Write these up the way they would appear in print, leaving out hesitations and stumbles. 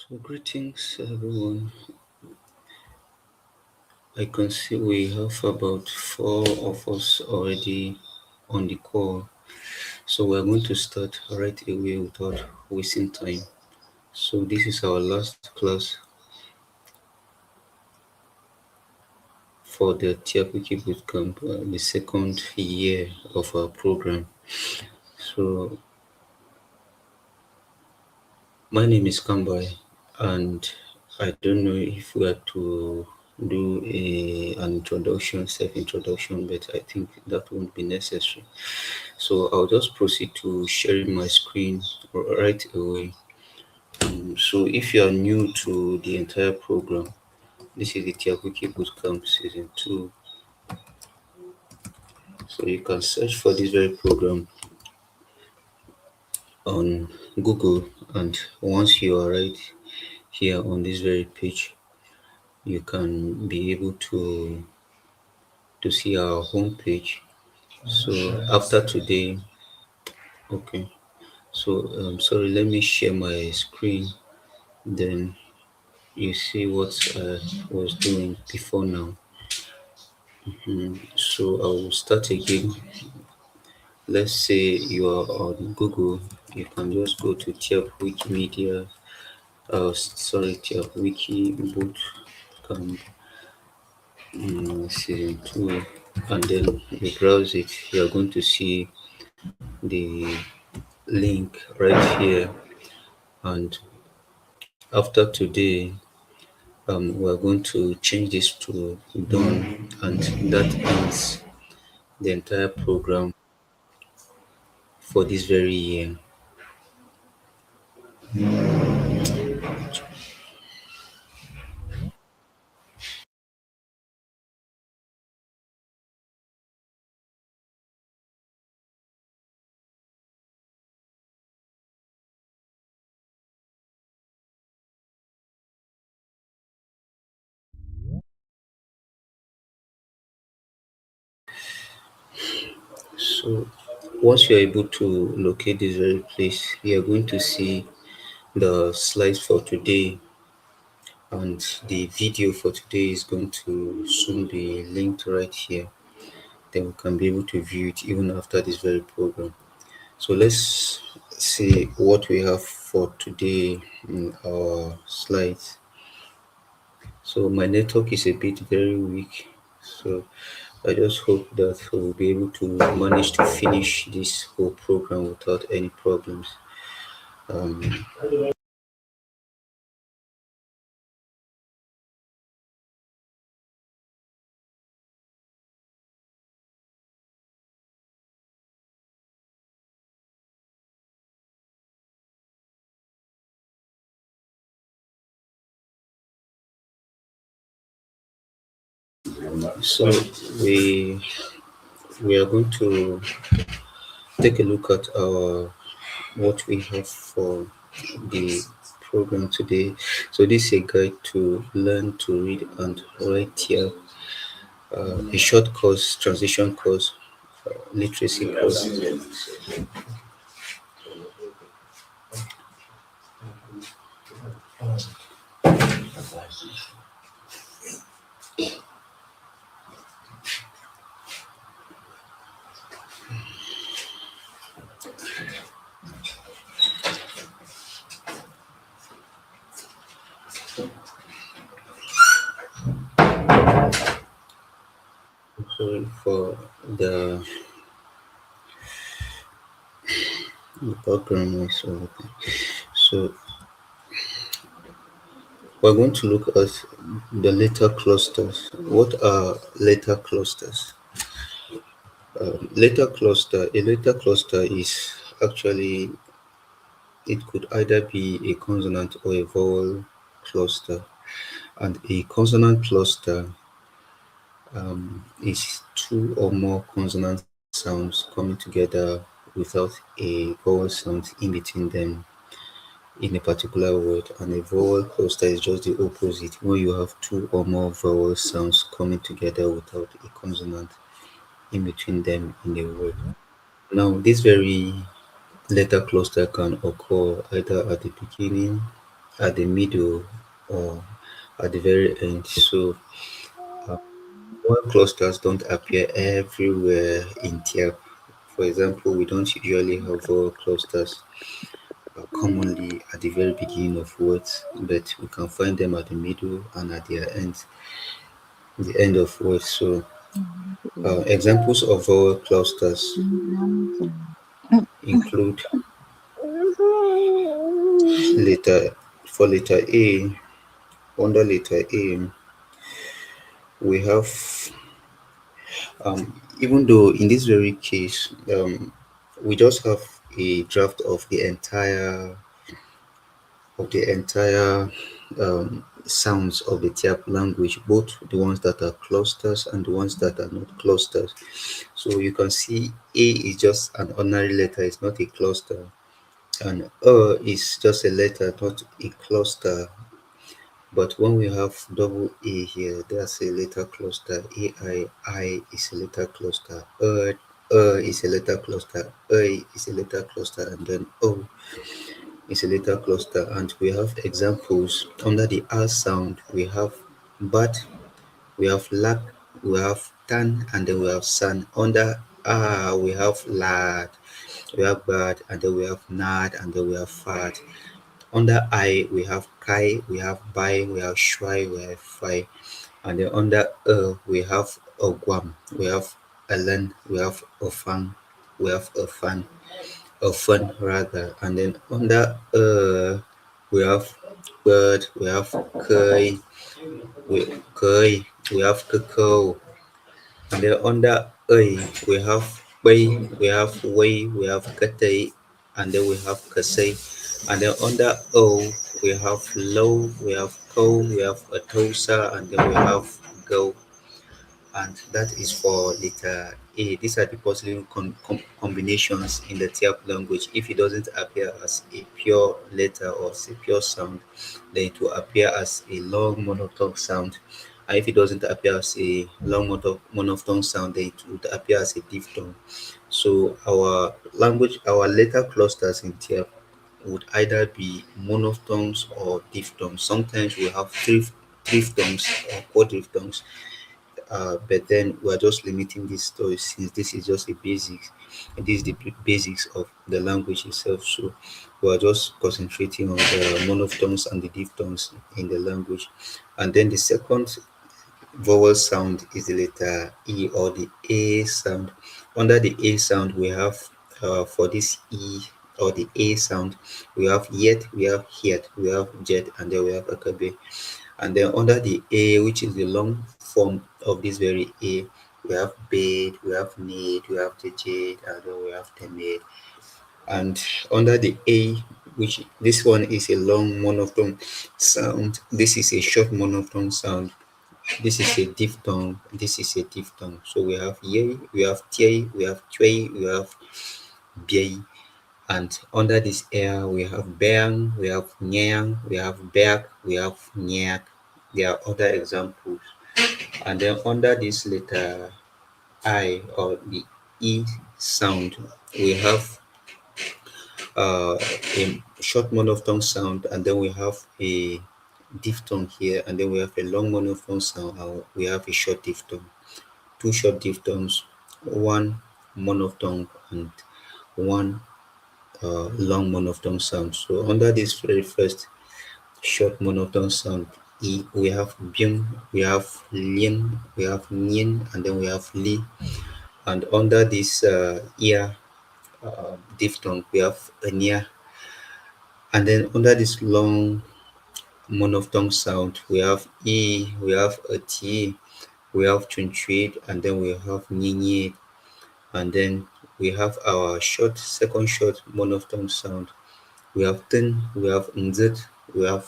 So greetings everyone. I can see we have about four of us already on the call. So we're going to start right away without wasting time. So this is our last class for the Tyap Wiki Bootcamp, the second year of our program. So my name is Kambai, and I don't know if we are to do an introduction, self-introduction, but I think that won't be necessary. So I'll just proceed to sharing my screen right away. So if you are new to the entire program, this is the Tyap Wiki Bootcamp Season 2. So you can search for this very program on Google, and once you are right here on this very page, you can be able to see our homepage. So after today, okay. So sorry, let me share my screen. Then you see what I was doing before now. So I will start again. Let's say you are on Google. You can just go to Tyap Wikimedia. Tyap Wiki Bootcamp Season 2, and then you browse it. You are going to see the link right here. And after today, we're going to change this to done, and that ends the entire program for this very year. So once you're able to locate this very place, you're going to see the slides for today, and the video for today is going to soon be linked right here. Then we can be able to view it even after this very program. So let's see what we have for today in our slides. So my network is a bit very weak. So I just hope that we'll be able to manage to finish this whole program without any problems. Um, so we we are going to take a look at our what we have for the program today. So this is a guide to learn to read and write here, a short course, transition course, literacy course. Sorry for the background noise. So we're going to look at the letter clusters. What are letter clusters? A letter cluster is actually, it could either be a consonant or a vowel cluster. And a consonant cluster is two or more consonant sounds coming together without a vowel sound in between them in a particular word. And a vowel cluster is just the opposite, where you have two or more vowel sounds coming together without a consonant in between them in a word. Now, this very letter cluster can occur either at the beginning at the middle or at the very end. So uh, vowel clusters don't appear everywhere in Tyap. For example, we don't usually have vowel clusters commonly at the very beginning of words, but we can find them at the middle and at their end, the end of words. So examples of vowel clusters include letter for letter A. Under letter A, we have even though in this very case, we just have a draft of the entire sounds of the Tyap language, both the ones that are clusters and the ones that are not clusters. So you can see A is just an ordinary letter, it's not a cluster, and is just a letter, not a cluster. But when we have double A here, that's a letter cluster. I is a letter cluster. Is a letter cluster. Is a letter cluster, and then O is a letter cluster. And we have examples under the R sound. We have but, we have lack, we have tan, and then we have san. Under R, we have lad, we have bad, and then we have nad, and then we have fat. Under I, we have kai, we have bai, we have shwai, we have fai. And then under we have ogwam, we have elen, we have ofang, we have ofan rather. And then under we have bird, we have kai, we have kakao. And then under A, we have Bay, we have Way, we have Katay, and then we have Kasay. And then under O, we have Low, we have Ko, we have Atosa, and then we have Go. And that is for letter A. These are the possible combinations in the Tyap language. If it doesn't appear as a pure letter or as a pure sound, then it will appear as a long monotone sound. And if it doesn't appear as a long monotone sound, then it would appear as a diphthong. So our letter clusters in Tyap would either be monophthongs or diphthongs. Sometimes we have triphthongs or quadriphthongs, but then we're just limiting this story since this is just a basics, and this is the basics of the language itself. So we're just concentrating on the monophthongs and the diphthongs in the language. And then the second vowel sound is the letter E, or the A sound. Under the A sound, we have for this E or the A sound, we have yet, we have yet, we have jet, and then we have akabe. And then under the A, which is the long form of this very A, we have bed, we have need, we have jade, and then we have temade. And under the A, which this one is a long monotone sound, this is a short monotone sound. This is a diphthong, this is a diphthong. So we have ye, we have tie, we have chwe, we have biei. And under this air, we have bang, we have nyang, we have berk, we have nyak. There are other examples. And then under this letter I, or the E sound, we have a short monophthong sound, and then we have a diphthong here, and then we have a long monophthong sound, and we have a short diphthong. Two short diphthongs, one monophthong, and one long monophthong sound. So under this very first short monophthong sound E, we have byung, we have lin, we have nyin, and then we have li. And under this ear diphthong, we have anya. And then under this long monophthong sound, we have E, we have a T, we have chunchuit, and then we have nyinyi. And then we have our second short monophthong sound. We have tin, we have nzit, we have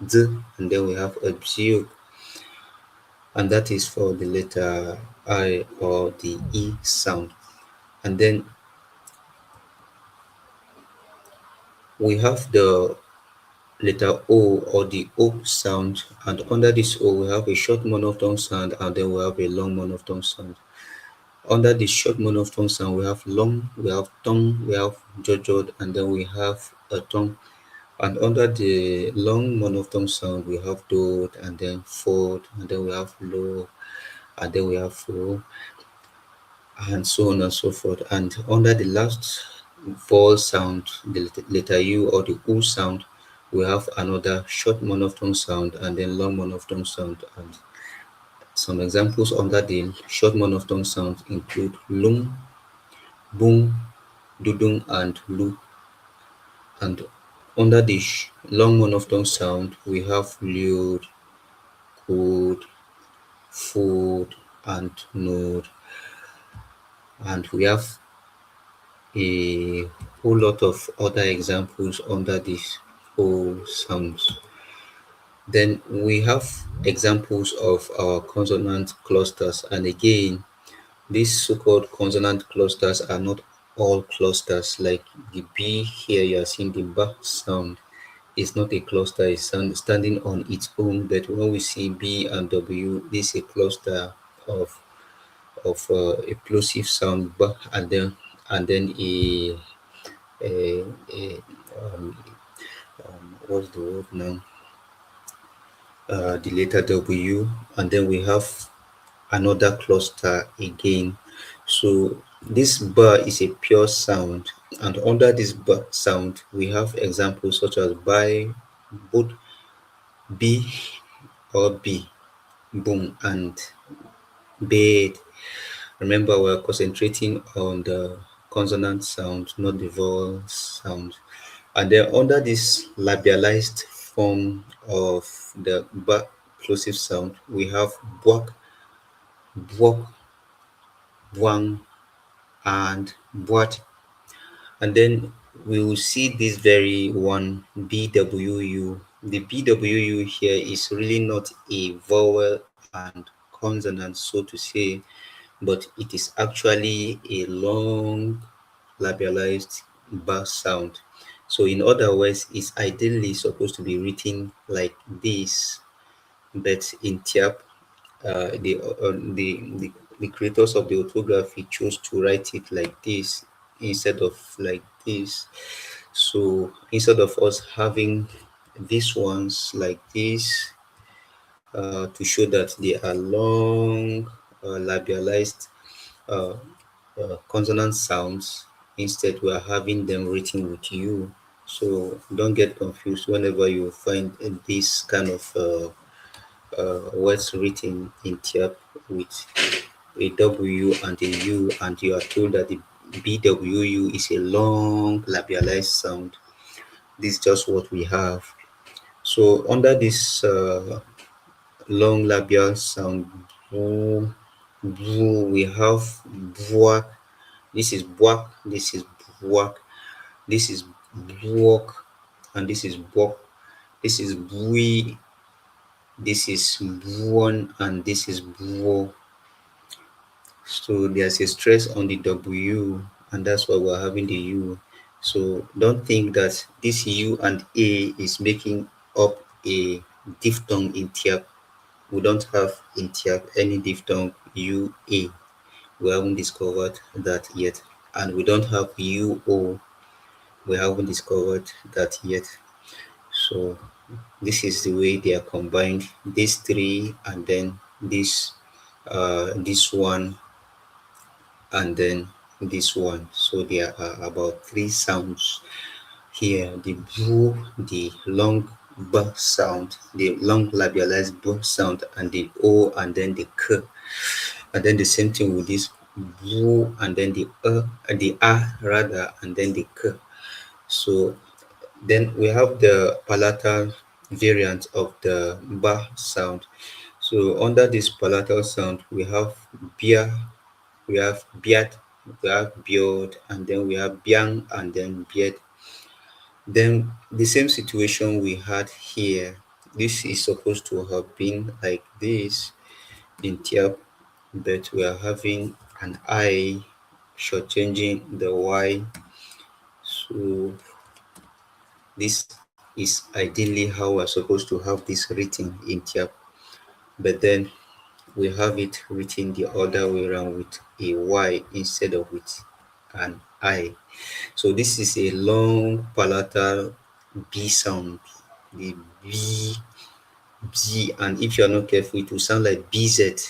z, and then we have a bziu. And that is for the letter I, or the E sound. And then we have the letter O, or the O sound, and under this O we have a short monophthong sound, and then we have a long monophthong sound. Under the short monophthong sound, we have long, we have tongue, we have jojod, and then we have a tongue. And under the long monophthong sound, we have do and then fold, and then we have low, and then we have fo, and so on and so forth. And under the last vowel sound, the letter U or the U sound, we have another short monophthong sound and then long monophthong sound. And some examples under the short monophthong sound include lung, bung, dudung, and lu. And under the long monophthong sound, we have liud, could, food, and node. And we have a whole lot of other examples under these whole sounds. Then we have examples of our consonant clusters. And again, these so-called consonant clusters are not all clusters. Like the B here, you are seeing the B sound is not a cluster, it's standing on its own. But when we see B and W, this is a cluster of a plosive sound, B, and then a um, what's the word now? The letter W, and then we have another cluster again. So this bar is a pure sound, and under this bar sound, we have examples such as by, both, B or B, boom, and bed. Remember, we're concentrating on the consonant sound, not the vowel sound. And then under this labialized form of the ba plosive sound, we have buak, buok, buang, and buat. And then we will see this very one BWU. The BWU here is really not a vowel and consonant, so to say, but it is actually a long labialized ba sound. So in other words, it's ideally supposed to be written like this, but in Tyap, the creators of the orthography chose to write it like this instead of like this. So instead of us having these ones like this, to show that they are long labialized uh, consonant sounds, instead we are having them written with U. So don't get confused whenever you find this kind of words written in Tyap with a W and a U, and you are told that the BWU is a long labialized sound. This is just what we have. So under this long labial sound, boo, boo, we have buak. This is buak. This is buak. This is buok, and this is buok. This is bui. This is buon, and this is buo. So there's a stress on the W, and that's why we're having the U. So don't think that this U and A is making up a diphthong in Tyap. We don't have in Tyap any diphthong U A. We haven't discovered that yet. And we don't have U O. We haven't discovered that yet. So this is the way they are combined. These three, and then this one, and then this one. So there are about three sounds here: the boo, the long b sound, the long labialized b sound, and the o, and then the k. And then the same thing with this boo, and then the a rather, and then the k. So then we have the palatal variant of the ba sound. So under this palatal sound, we have bia, we have beard, we have beard, and then we have biang, and then beard. Then the same situation we had here. This is supposed to have been like this in Tiap, but we are having an I shortchanging the Y. So this is ideally how we're supposed to have this written in Tiap, but then we have it written the other way around with a Y instead of with an I. So this is a long palatal B sound, the B, and if you're not careful, it will sound like BZ.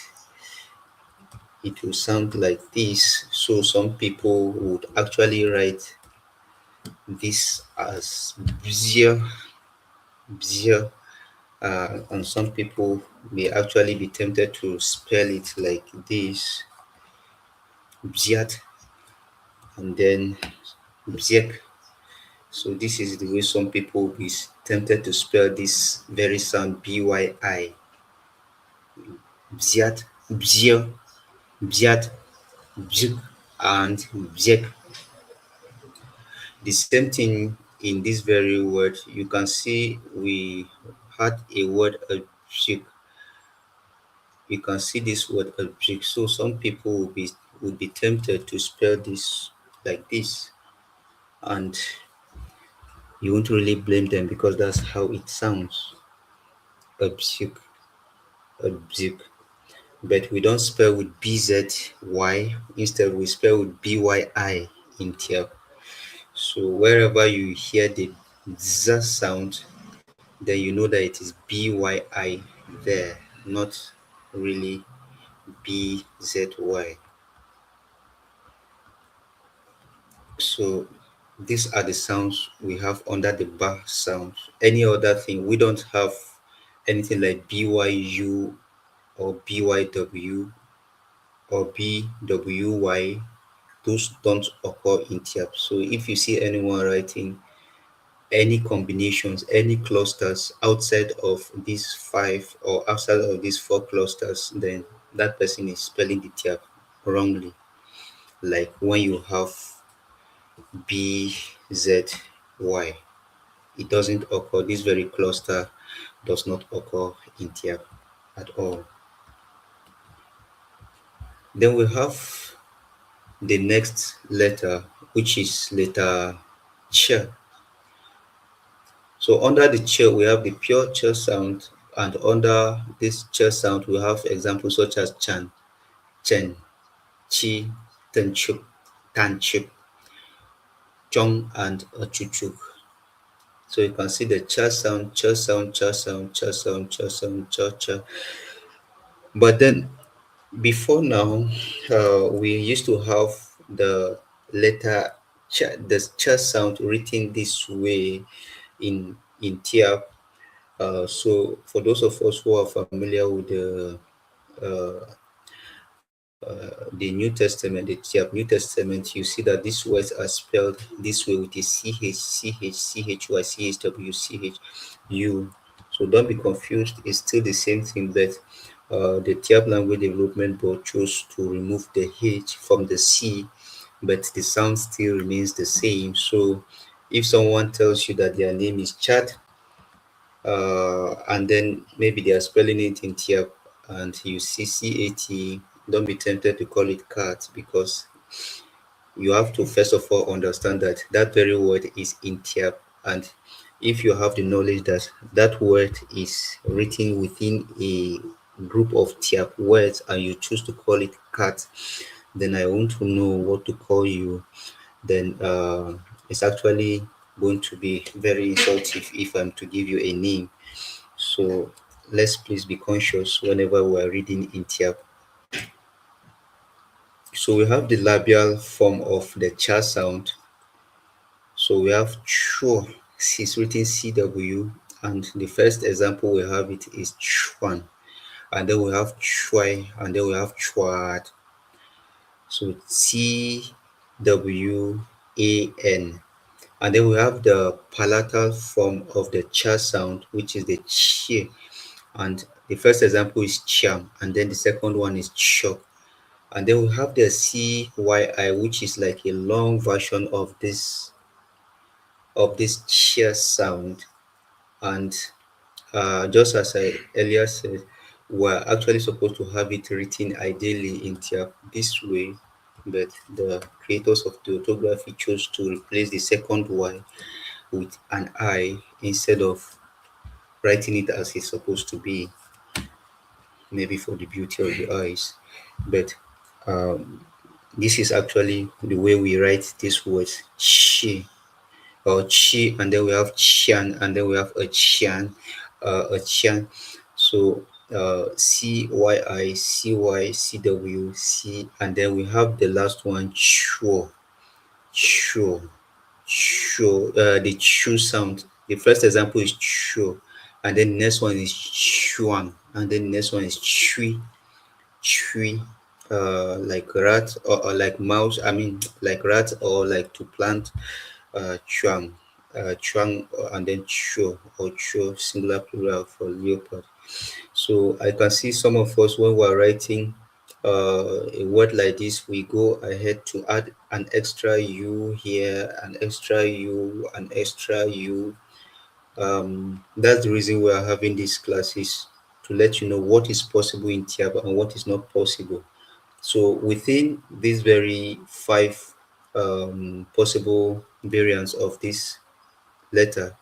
It will sound like this. So some people would actually write this as bzia, bzia, and some people may actually be tempted to spell it like this, bziat, and then bziek. So this is the way some people will be tempted to spell this very sound byi, bziat, bzia, bziat, bzik, and bziek. The same thing in this very word. You can see we had a word bzik. You can see this word bzik. So some people will be tempted to spell this like this, and you won't really blame them because that's how it sounds. Bzik, bzik. But we don't spell with BZY. Instead, we spell with BYI in Tyap. So wherever you hear the Z sound, then you know that it is BYI there, not really BZY. So these are the sounds we have under the bar sound. Any other thing, we don't have anything like BYU or BYW or BWY. Those don't occur in Tyap. So if you see anyone writing any combinations, any clusters outside of these five or outside of these four clusters, then that person is spelling the Tyap wrongly. Like when you have BZY, it doesn't occur. This very cluster does not occur in Tyap at all. Then we have the next letter, which is letter Ch. So under the ch, we have the pure ch sound, and under this ch sound, we have examples such as chan, chen, chi, tenchuk, tanchuk, chong, and chuchuk. So you can see the ch sound, ch sound, ch sound, ch sound, ch sound, ch, ch. But then before now, we used to have the letter ch, the ch sound written this way in Tiap. So for those of us who are familiar with the New Testament, the Tyap New Testament, you see that these words are spelled this way with a CH, CH, CHY, CHW, CHU. So don't be confused. It's still the same thing, but the Tyap Language Development Board chose to remove the H from the C, but the sound still remains the same. So if someone tells you that their name is Chad, and then maybe they are spelling it in Tiap and you see CAT, don't be tempted to call it cat because you have to first of all understand that that very word is in Tiap, and if you have the knowledge that that word is written within a group of Tiap words and you choose to call it cat, then I want to know what to call you. Then it's actually going to be very insulting if I'm to give you a name. So let's please be conscious whenever we are reading in Tiap. So we have the labial form of the cha sound. So we have chu, it's written CW, and the first example we have it is chuan, and then we have choi, and then we have chuat. So TWAN, and then we have the palatal form of the cha sound, which is the chi. And the first example is cham, and then the second one is chok. And then we have the CYI, which is like a long version of this cheer sound. And just as I earlier said, we're actually supposed to have it written ideally in Tiap this way, but the creators of the orthography chose to replace the second Y with an I instead of writing it as it's supposed to be, maybe for the beauty of the eyes. But this is actually the way we write these words she or chi, and then we have chian, and then we have a chian, a chian. So CYI, CY, CW, C, and then we have the last one, chuo, chuo, chuo, the chu sound. The first example is chuo, and then the next one is chuang, and then the next one is chui, chui, like rat, or like mouse. I mean, like rat, or like to plant, chuang, chuang, and then chuo, or chuo, singular plural for leopard. So I can see some of us, when we're writing a word like this, we go ahead to add an extra U here, an extra U, an extra U. That's the reason we are having these classes, to let you know what is possible in Tyap and what is not possible. So within these very five possible variants of this letter,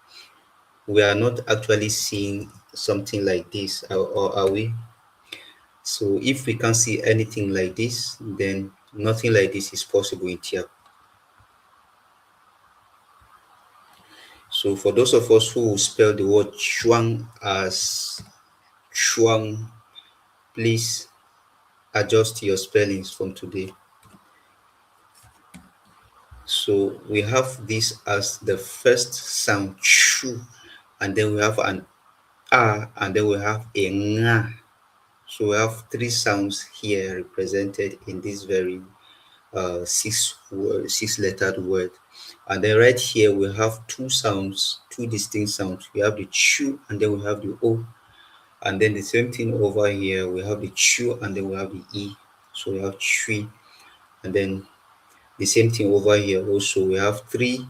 we are not actually seeing something like this, or are we? So if we can't see anything like this, then nothing like this is possible in Tiap. So for those of us who will spell the word chuang as chuang, please adjust your spellings from today. So we have this as the first sound, chu, and then we have an a, and then we have a nga. So we have three sounds here represented in this very six lettered word. And then right here we have two sounds, two distinct sounds. We have the chu, and then we have the o. And then the same thing over here, we have the chu, and then we have the e. So we have chui. And then the same thing over here also, we have three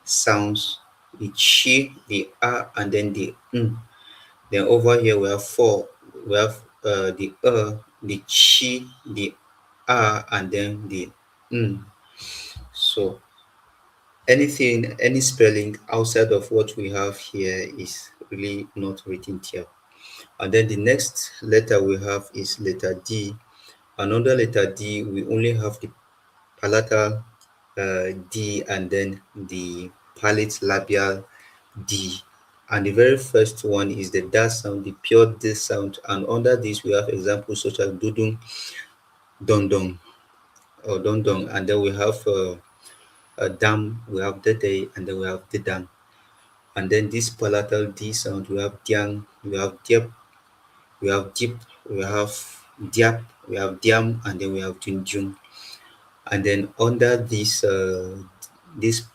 sounds, the chi, the a, and then the n. Then over here we have four. We have the the chi, the a, and then the n. So anything, any spelling outside of what we have here is really not written here. And then the next letter we have is letter D. Another letter D, we only have the palatal D, and then the palate labial D. And the very first one is the da sound, the pure D sound. And under this, we have examples such as dudung, dondong, or dondong. And then we have dam, we have dede, and then we have didang. And then this palatal D sound, we have diang, we have diep, we have dip, we have diap, we have diam, and then we have junjung. And then under this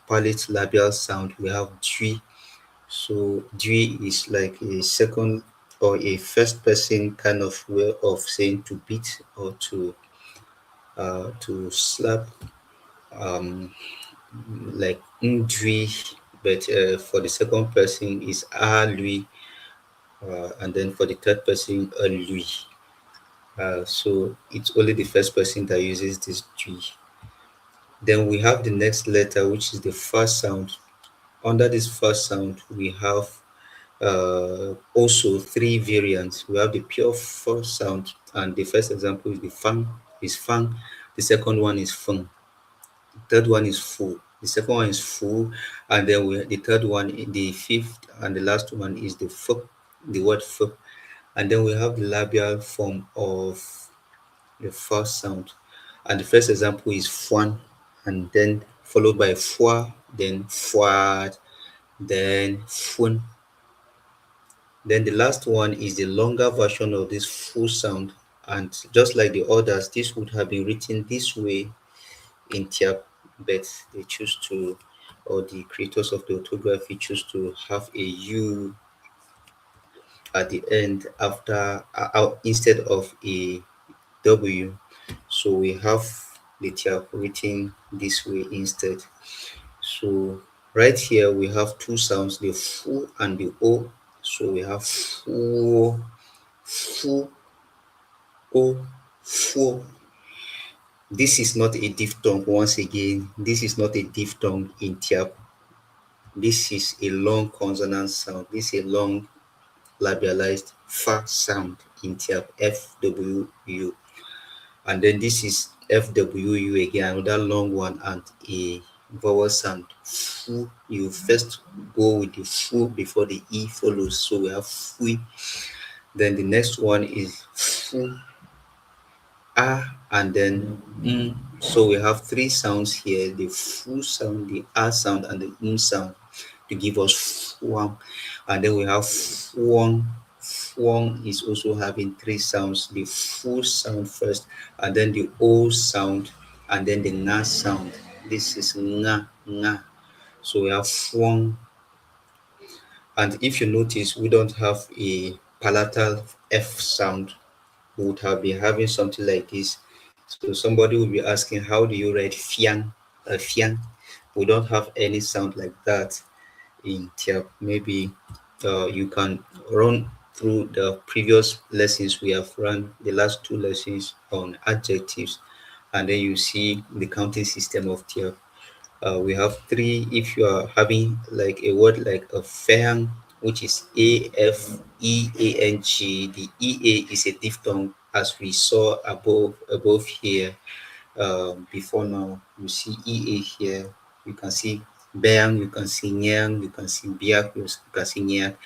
palate labial sound, we have dwi. So dwi is like a second or a first person kind of way of saying to beat, or to slap, um, like ndwi, but for the second person is a lui, and then for the third person a lui. So it's only the first person that uses this dwi. Then we have the next letter, which is the first sound. Under this first sound, we have also three variants. We have the pure first sound, and the first example is the fang, is fang. The second one is feng. The third one is fu. The second one is fu, and then the third one, the fifth and the last one is the fu, the word fu. And then we have the labial form of the first sound. And the first example is fuan, and then followed by fua, then fuad, then fun. Then the last one is the longer version of this full sound. And just like the others, this would have been written this way in Tyap, but they choose to, or the creators of the orthography choose to have a U at the end after, instead of a W. So we have the Tyap written this way instead. So right here we have two sounds, the fu and the o. So we have fu, fu, o, fu. This is not a diphthong. Once again, this is not a diphthong in Tyap. This is a long consonant sound. This is a long labialized fa sound in Tyap, F, W, U. And then this is F, W, U again, another long one, and a vowel sound. Fu, you first go with the fu before the e follows. So we have fui. Then the next one is fu, and then So we have three sounds here: the fu sound, the sound, and the sound to give us fuang. And then we have fuang. Fuang is also having three sounds: the fu sound first, and then the o sound, and then the nga sound. This is nga. So we have fuang. And if you notice, we don't have a palatal f sound. We would have been having something like this. So somebody will be asking, how do you write fiang? Fiang. We don't have any sound like that in Tyap. Maybe you can run through the previous lessons we have run, the last two lessons on adjectives, and then you see the counting system of Tyap. We have three. If you are having like a word like a fang, which is AFEANG, the EA is a diphthong, as we saw above here. Before now, you see EA here. You can see bang, you can see nyang, you can see biak, you can see nyang.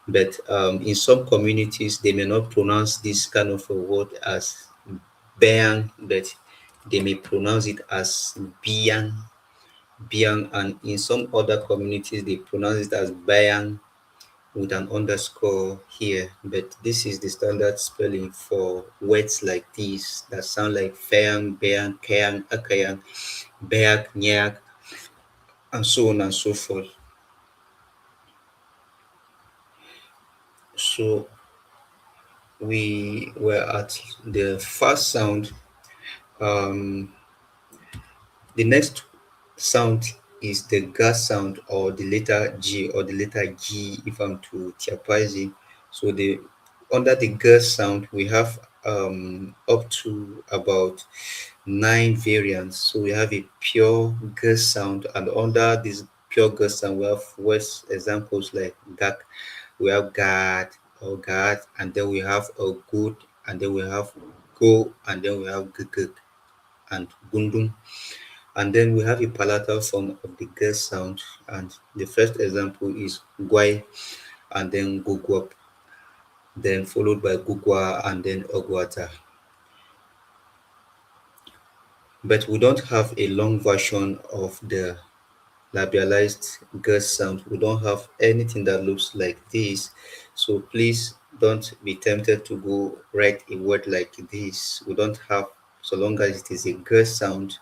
But in some communities, they may not pronounce this kind of a word as bang, but they may pronounce it as biang, biang, and in some other communities, they pronounce it as bayang with an underscore here. But this is the standard spelling for words like these that sound like fayang, bayang, kayang, akayang, beak, nyak, and so on and so forth. So we were at the first sound. Um, the next sound is the gas sound, or the letter G, or the letter G if I'm to Tiapazi. So the under the gas sound we have up to about 9 variants. So we have a pure gas sound, and under this pure gas sound we have words examples like gak, we have gad or gad, and then we have a good, and then we have go, and then we have guguk and gundum. And then we have a palatal form of the gas sound, and the first example is guai, and then guguap, then followed by gugwa, and then ogwata. But we don't have a long version of the labialized gas sound. We don't have anything that looks like this. So please don't be tempted to go write a word like this. We don't have, so long as it is a gas sound,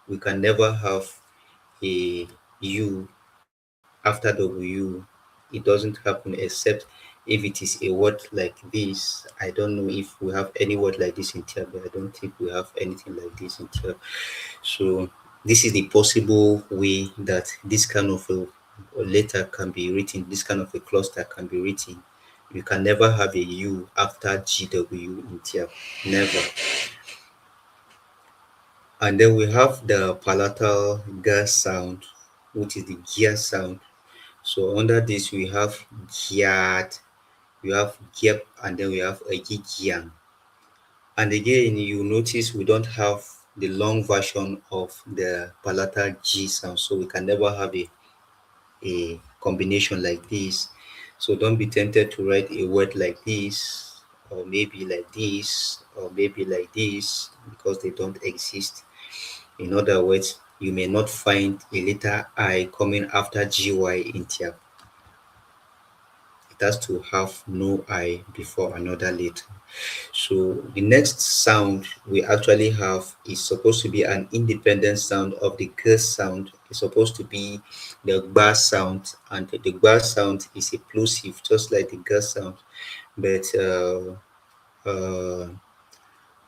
we can never have a U after W. It doesn't happen except if it is a word like this. I don't know if we have any word like this in Tia, but I don't think we have anything like this in Tia. So this is the possible way that this kind of a letter can be written, this kind of a cluster can be written. You can never have a U after GW in Tia. Never. And then we have the palatal gas sound, which is the gear sound. So under this we have giat, we have gep, and then we have a gigian. And again, you notice we don't have the long version of the palatal G sound, so we can never have a combination like this. So don't be tempted to write a word like this, or maybe like this, or maybe like this, because they don't exist. In other words, you may not find a letter I coming after GY in Tiap. It has to have no I before another letter. So the next sound we actually have is supposed to be an independent sound of the gas sound. It's supposed to be the bass sound, and the bass sound is a plosive, just like the gas sound. But uh,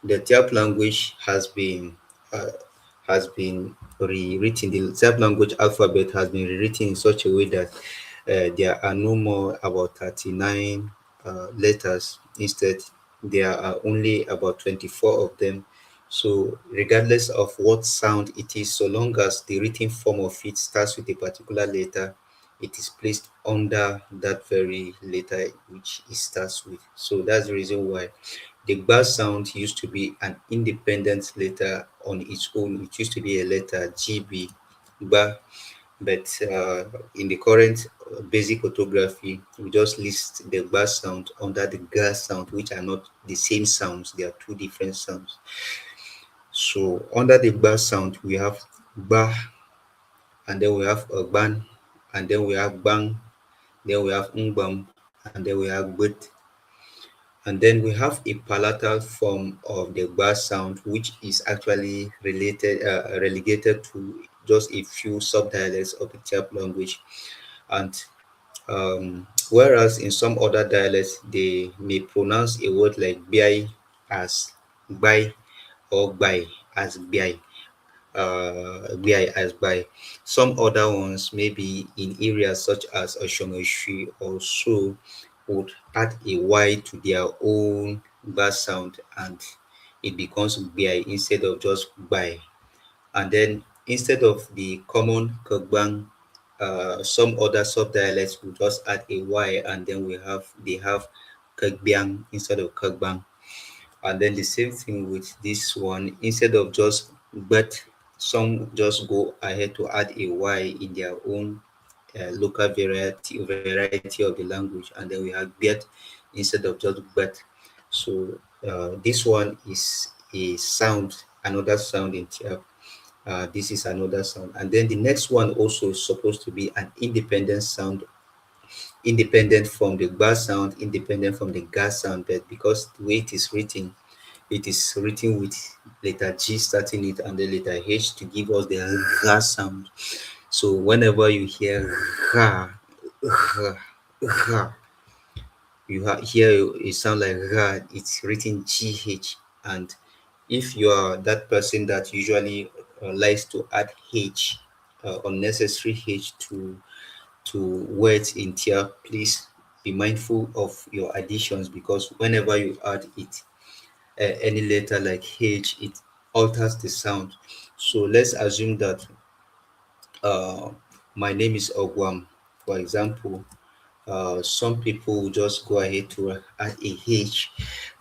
the Tyap language uh, has been rewritten. The Tyap language alphabet has been rewritten in such a way that there are no more about 39 letters. Instead, there are only about 24 of them. So, regardless of what sound it is, so long as the written form of it starts with a particular letter, it is placed under that very letter which it starts with. So that's the reason why the bass sound used to be an independent letter on its own. It used to be a letter GB, ba. But in the current basic orthography, we just list the ba sound under the ga sound, which are not the same sounds. They are two different sounds. So under the ba sound, we have ba, and then we have a ban, and then we have bang, then we have ngbam, and then we have but. And then we have a palatal form of the ba sound, which is actually relegated to just a few subdialects of the Tyap language. And whereas in some other dialects, they may pronounce a word like bai as bai or bai as bai, bai as bai. Some other ones, maybe in areas such as Oshomeshui or so, would add a y to their own bar sound, and it becomes bai instead of just bai. And then instead of the common Kagbang, some other sub-dialects will just add a Y, and then they have Kagbiang instead of Kagbang. And then the same thing with this one, instead of just but, some just go ahead to add a Y in their own local variety of the language, and then we have bet instead of just but. So this one is a sound, another sound in Tiap. This is another sound, and then the next one also is supposed to be an independent sound, independent from the ba sound, independent from the ga sound. But because the way it is written with letter G starting it and the letter H to give us the ra sound. So whenever you hear ra, ra, ra, hear it sound like ra, it's written GH. And if you are that person that usually likes to add H, unnecessary H to words in tier, please be mindful of your additions, because whenever you add it, any letter like H, it alters the sound. So let's assume that uh, my name is Ogwam, for example. Some people will just go ahead to add a H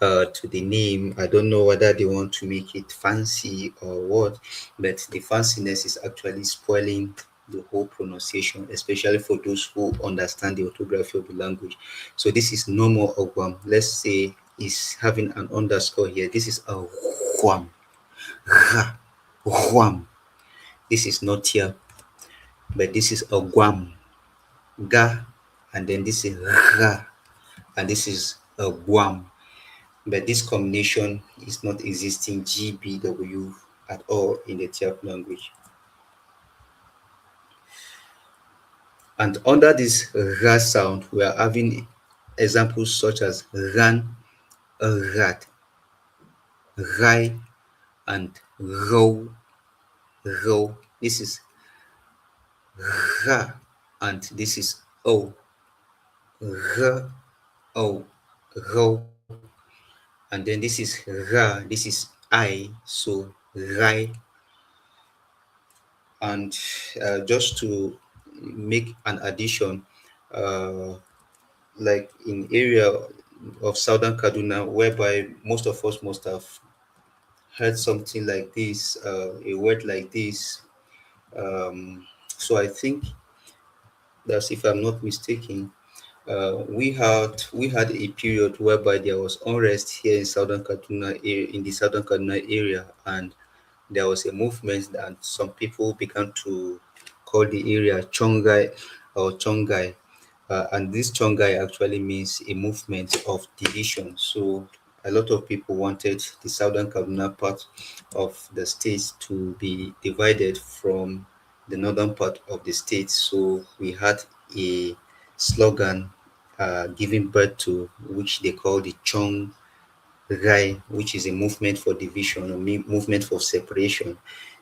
to the name. I don't know whether they want to make it fancy or what, but the fanciness is actually spoiling the whole pronunciation, especially for those who understand the orthography of the language. So this is no more Ogwam. Let's say is having an underscore here. This is a Wham. Ra. Wham. This is not here, but this is a Guam. Ga. And then this is Ra. And this is a Guam. But this combination is not existing GBW at all in the Tiap language. And under this Ra sound, we are having examples such as Ran, Rat, Rai, and Ro, Ro. This is Ra, and this is O, R, O, Ro. And then this is Ra, this is I, so Rai. And just to make an addition, uh, like in area of southern Kaduna, whereby most of us must have heard something like this, a word like this. So I think that's, if I'm not mistaken, we had a period whereby there was unrest here in southern Kaduna, in the southern Kaduna area, and there was a movement and some people began to call the area Chongai or Chongai. And this Chongai actually means a movement of division. So a lot of people wanted the southern Kaduna part of the state to be divided from the northern part of the state. So we had a slogan giving birth to, which they call the Chong Rai, which is a movement for division or movement for separation.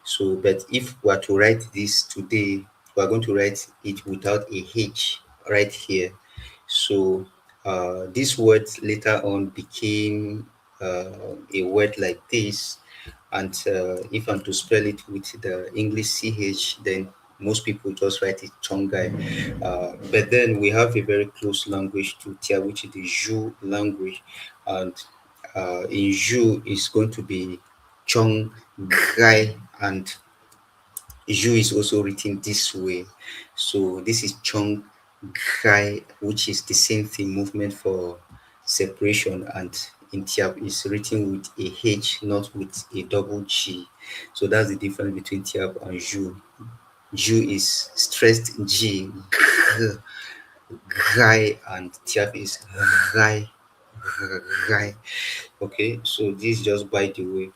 So, but if we are to write this today, we are going to write it without a H right here. So, this word later on became a word like this. And if I'm to spell it with the English CH, then most people just write it Chongai. But then we have a very close language to Tia, which is the Zhu language. And in Zhu is going to be Chong Gai, and Ju is also written this way. So this is Chong Gai, which is the same thing, movement for separation, and in Tiap is written with a H, not with a double G. So that's the difference between Tiap and Ju. Ju is stressed G, Gai, and Tiap is Gai, Gai. Okay, so this just by the way.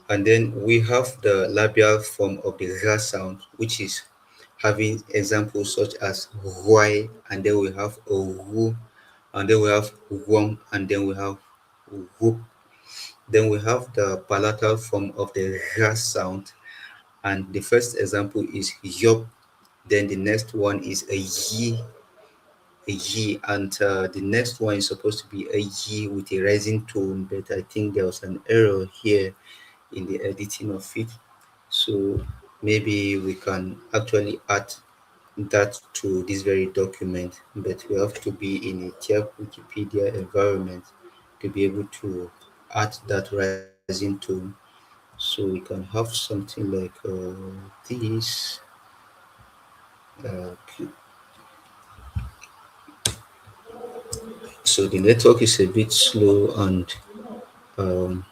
And then we have the labial form of the R sound, which is having examples such as why, and then we have a who, and then we have wom, and then we have whoop. Then we have the palatal form of the R sound, and the first example is yop. Then the next one is a yi, and the next one is supposed to be a yi with a rising tone, but I think there was an error here in the editing of it. So maybe we can actually add that to this very document, but we have to be in a Tyap Wikipedia environment to be able to add that rising tone. So we can have something like this. Okay. So the network is a bit slow, and um,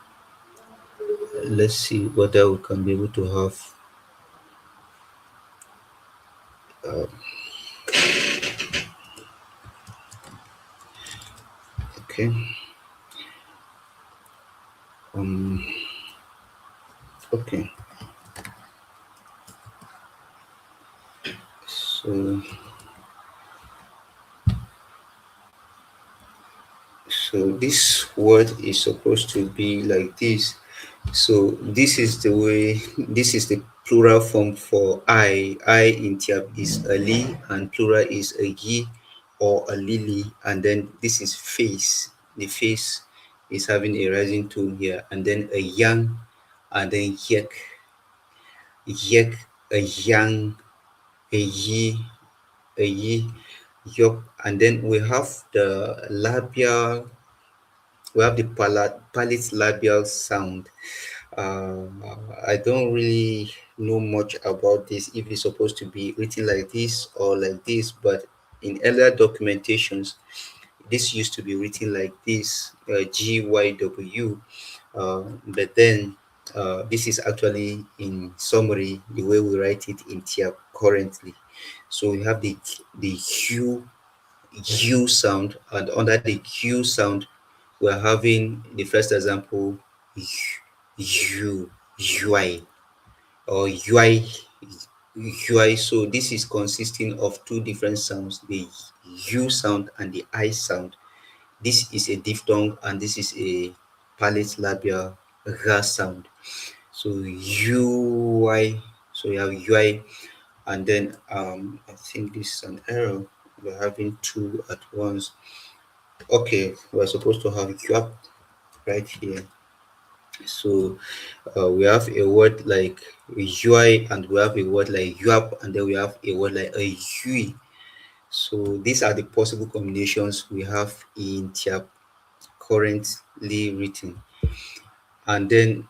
let's see whether we can be able to have. Uh, okay. Um. Okay. So this word is supposed to be like this. So this is the way, this is the plural form for I. I in Tiap is a li, and plural is a yi or a lily. And then this is face. The face is having a rising tone here. And then a yang, and then yek, yek, a yang, a yi, yup. And then we have the labial, we have the palate labial sound. Uh, I don't really know much about this, if it's supposed to be written like this or like this, but in earlier documentations, this used to be written like this, GYW, but then this is actually in summary the way we write it in TIAP currently. So we have the Q sound, and under the Q sound, we're having the first example, U, UI, or UI. So this is consisting of two different sounds, the U sound and the I sound. This is a diphthong, and this is a palate labial R sound. So UI, so you have UI, and then I think this is an error. We're having two at once. Okay, we're supposed to have QAP right here. So we have a word like UI, and we have a word like UAP, and then we have a word like a UI. So these are the possible combinations we have in TIAP currently written. And then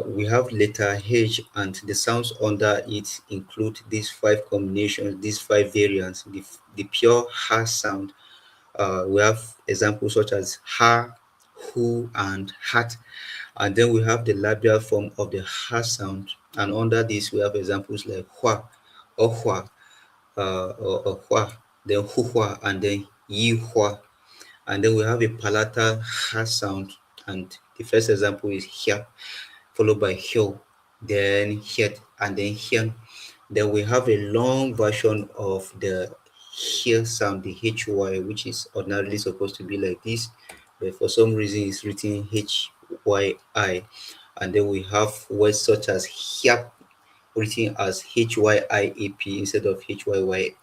we have letter H, and the sounds under it include these five combinations, these five variants. The pure ha sound, we have examples such as ha, who, and hat. And then we have the labial form of the ha sound, and under this we have examples like hua, or hua, or hua, then hu hua, and then yi hua. And then we have a palatal ha sound, and the first example is here, followed by hyo, then het, and then hyang. Then we have a long version of the here sound, the HY, which is ordinarily supposed to be like this, but for some reason it's written HYI. And then we have words such as hyap, written as HYIAP instead of HYYAP.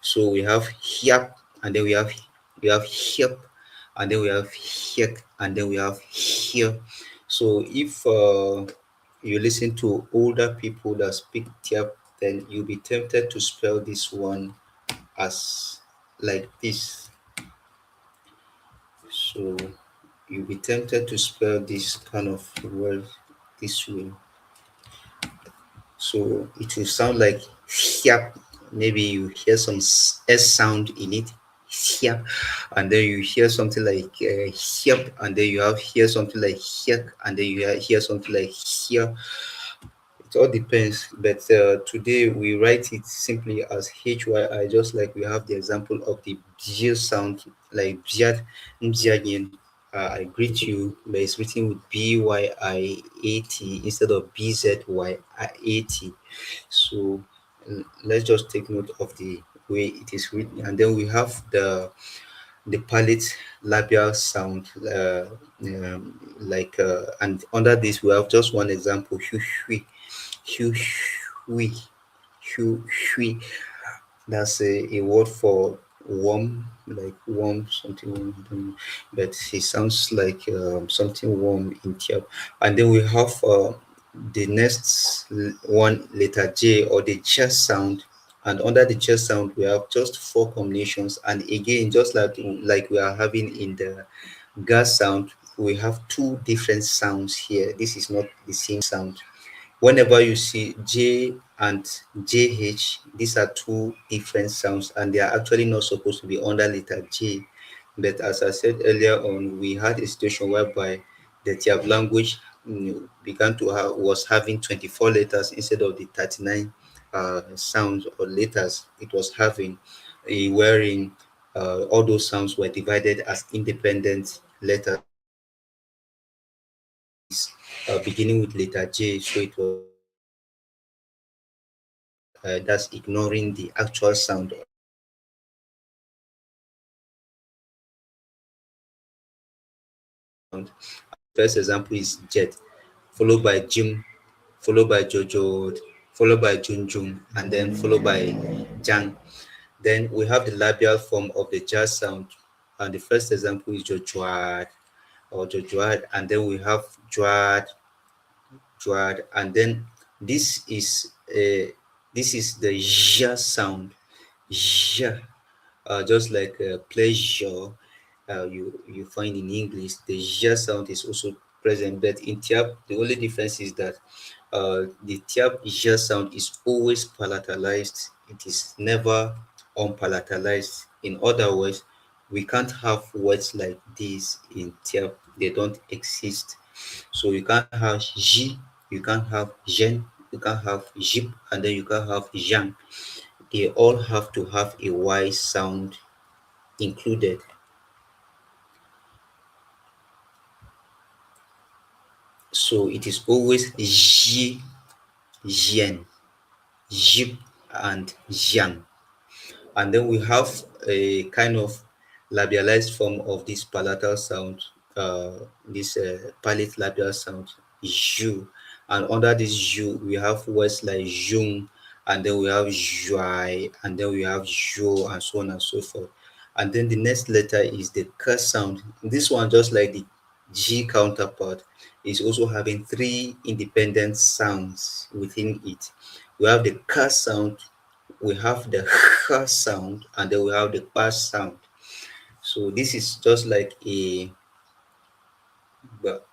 So we have hyap, and then we have hyap, and then we have hyek, and then we have here. So if you listen to older people that speak Tiap, then you'll be tempted to spell this one as like this. So you'll be tempted to spell this kind of word this way. So it will sound like yap. Maybe you hear some s sound in it, yap, and then you hear something like yep, and then you have hear something like yep, and then you hear something like here. It all depends, but today we write it simply as HYI, just like we have the example of the bj sound, like bjat, mjagin. I greet you, but it's written with BYIAT instead of BZYAT. So let's just take note of the way it is written, and then we have the palate labial sound, and under this we have just one example, hu hui, hu hui, hu hui. That's a word for warm, like warm, something warm, I don't know. But it sounds like something warm in Tiap. And then we have the next one, letter J, or the chest sound. And under the chest sound, we have just four combinations. And again, just like we are having in the gas sound, we have two different sounds here. This is not the same sound. Whenever you see J and JH, these are two different sounds and they are actually not supposed to be under letter J. But as I said earlier on, we had a situation whereby the Tiab language began to have was having 24 letters instead of the 39 sounds or letters it was having, wherein all those sounds were divided as independent letters. Beginning with letter J, so it was that's ignoring the actual sound. And the first example is jet, followed by Jim, followed by Jojo, followed by Junjun, and then followed by Jang. Then we have the labial form of the jazz sound, and the first example is Jojuad or Jojuad, and then we have Juad, Juad, and then this is this is the ja sound, ja, just like pleasure, you find in English, the j sound is also present. But in Tiap, the only difference is that the Tiap j sound is always palatalized. It is never unpalatalized. In other words, we can't have words like this in Tiap. They don't exist. So you can't have J, you can't have Jen, you can't have Jip, and then you can't have Jean. They all have to have a Y sound included. So it is always Ji, Jian, Jip, and Jiang. And then we have a kind of labialized form of this palatal sound, this palate labial sound, Ju. And under this Ju, we have words like Jung, and then we have Juai, and then we have Jo, and so on and so forth. And then the next letter is the K sound. This one, just like the G counterpart, is also having three independent sounds within it. We have the K sound, we have the h sound, and then we have the p sound. So this is just like a but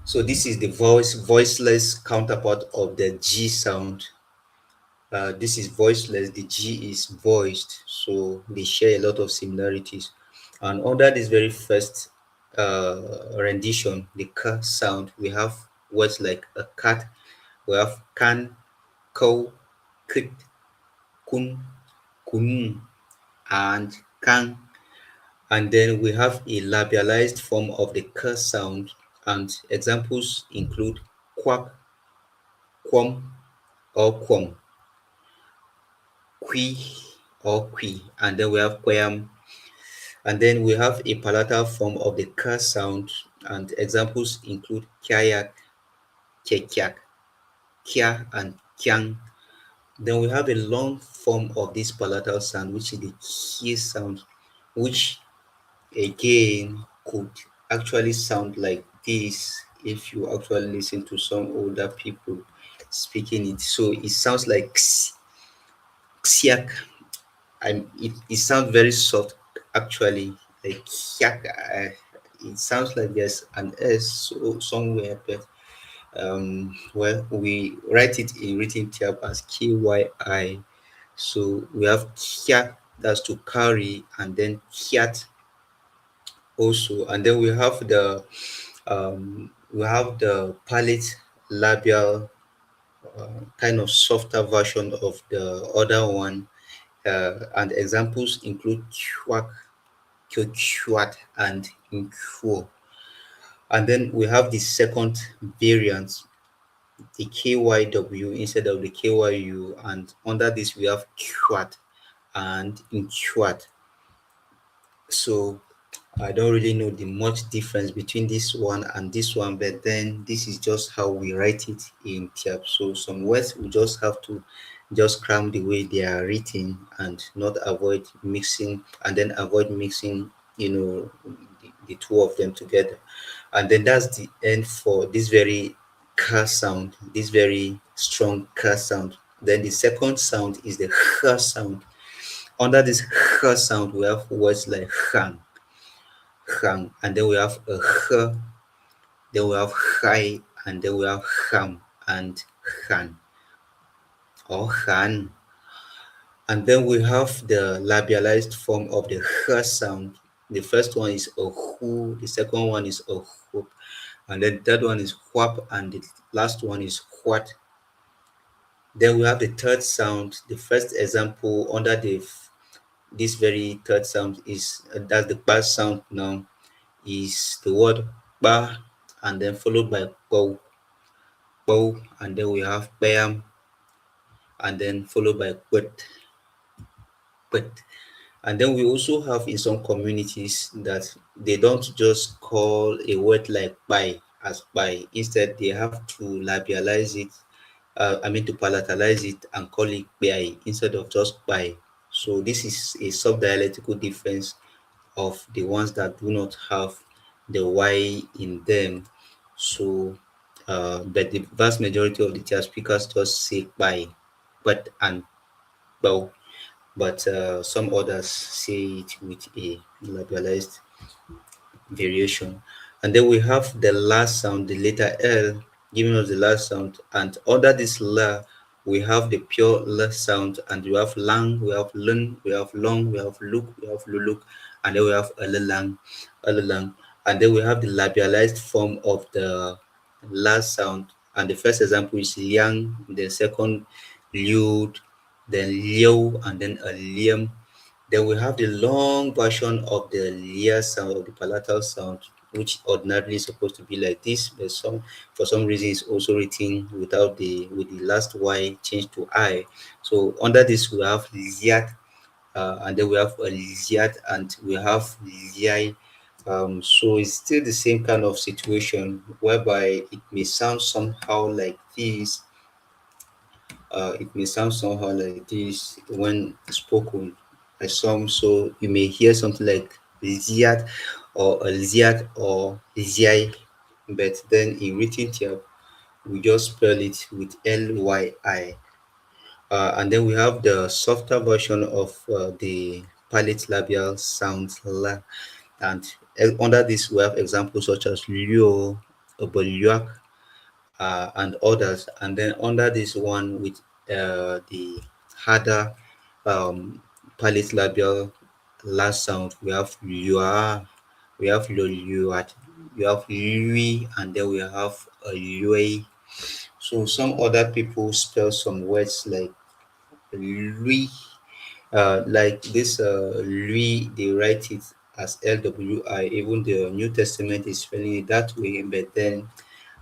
so this is the voiceless counterpart of the G sound. This is voiceless, the G is voiced, so they share a lot of similarities. And under this very first rendition, the K sound, we have words like a cat, we have can, ko, kit, kun, kun, and kan. And then we have a labialized form of the K sound, and examples include quack, quam, or quam, qui, or qui, and then we have quam, and then we have a palatal form of the K sound, and examples include kyayak, kekyak, kya, and kyang. Then we have a long form of this palatal sound, which is the K sound, which again could actually sound like this if you actually listen to some older people speaking it. So it sounds like xiak, and it sounds very soft actually, like xiak. It sounds like there's an s somewhere, but Well, we write it in written type as KYI. So we have kyat, that's to carry, and then kyat also, and then we have the palate labial, kind of softer version of the other one, and examples include quack, quack, and inquo. And then we have the second variant, the KYW instead of the KYU, and under this we have quat and inquat. So I don't really know the much difference between this one and this one, but then this is just how we write it in Tyap. So some words we just have to just cram the way they are written and not avoid mixing, and then avoid mixing, the two of them together. And then that's the end for this very car sound, this very strong car sound. Then the second sound is the h sound. Under this h sound, we have words like hang, and then we have a h, then we have high, and then we have ham and han or han. And then we have the labialized form of the h sound. The first one is a who, the second one is a whoop, and then the third one is whap, and the last one is what. Then we have the third sound. The first example under this very third sound is that's the bass sound now, is the word ba, and then followed by bow, and then we have bam, and then followed by but. And then we also have in some communities that they don't just call a word like by as by. Instead, they have to labialize it, to palatalize it and call it by instead of just by. So this is a sub-dialectical difference of the ones that do not have the Y in them. So, but the vast majority of the Tia speakers just say by, but, and bow, but some others say it with a labialized variation. And then we have the last sound, the letter L, giving us the last sound. And under this la, we have the pure L sound, and we have lang, we have lun, we have long, we have look, we have luluk, and then we have alalang, alalang. And then we have the labialized form of the last sound. And the first example is liang, the second liud, then liu, and then a liam. Then we have the long version of the Lia sound, of the palatal sound, which ordinarily is supposed to be like this, but for some reason is also written without with the last Y changed to I. So under this we have Liat, and then we have a Liat, and we have Liai. So it's still the same kind of situation whereby it may sound somehow like this, when spoken by some. So you may hear something like Ziad or Ziad or Ziai, but then in written type, we just spell it with Lyi. And then we have the softer version of the palate labial sounds la, and under this we have examples such as Lyo, Obolyak, and others. And then under this one with the harder palate labial last sound, we have lua, we have loluat, we have lui, and then we have a lui. So some other people spell some words like lui, like this lui, they write it as LWI. Even the New Testament is spelling it that way, but then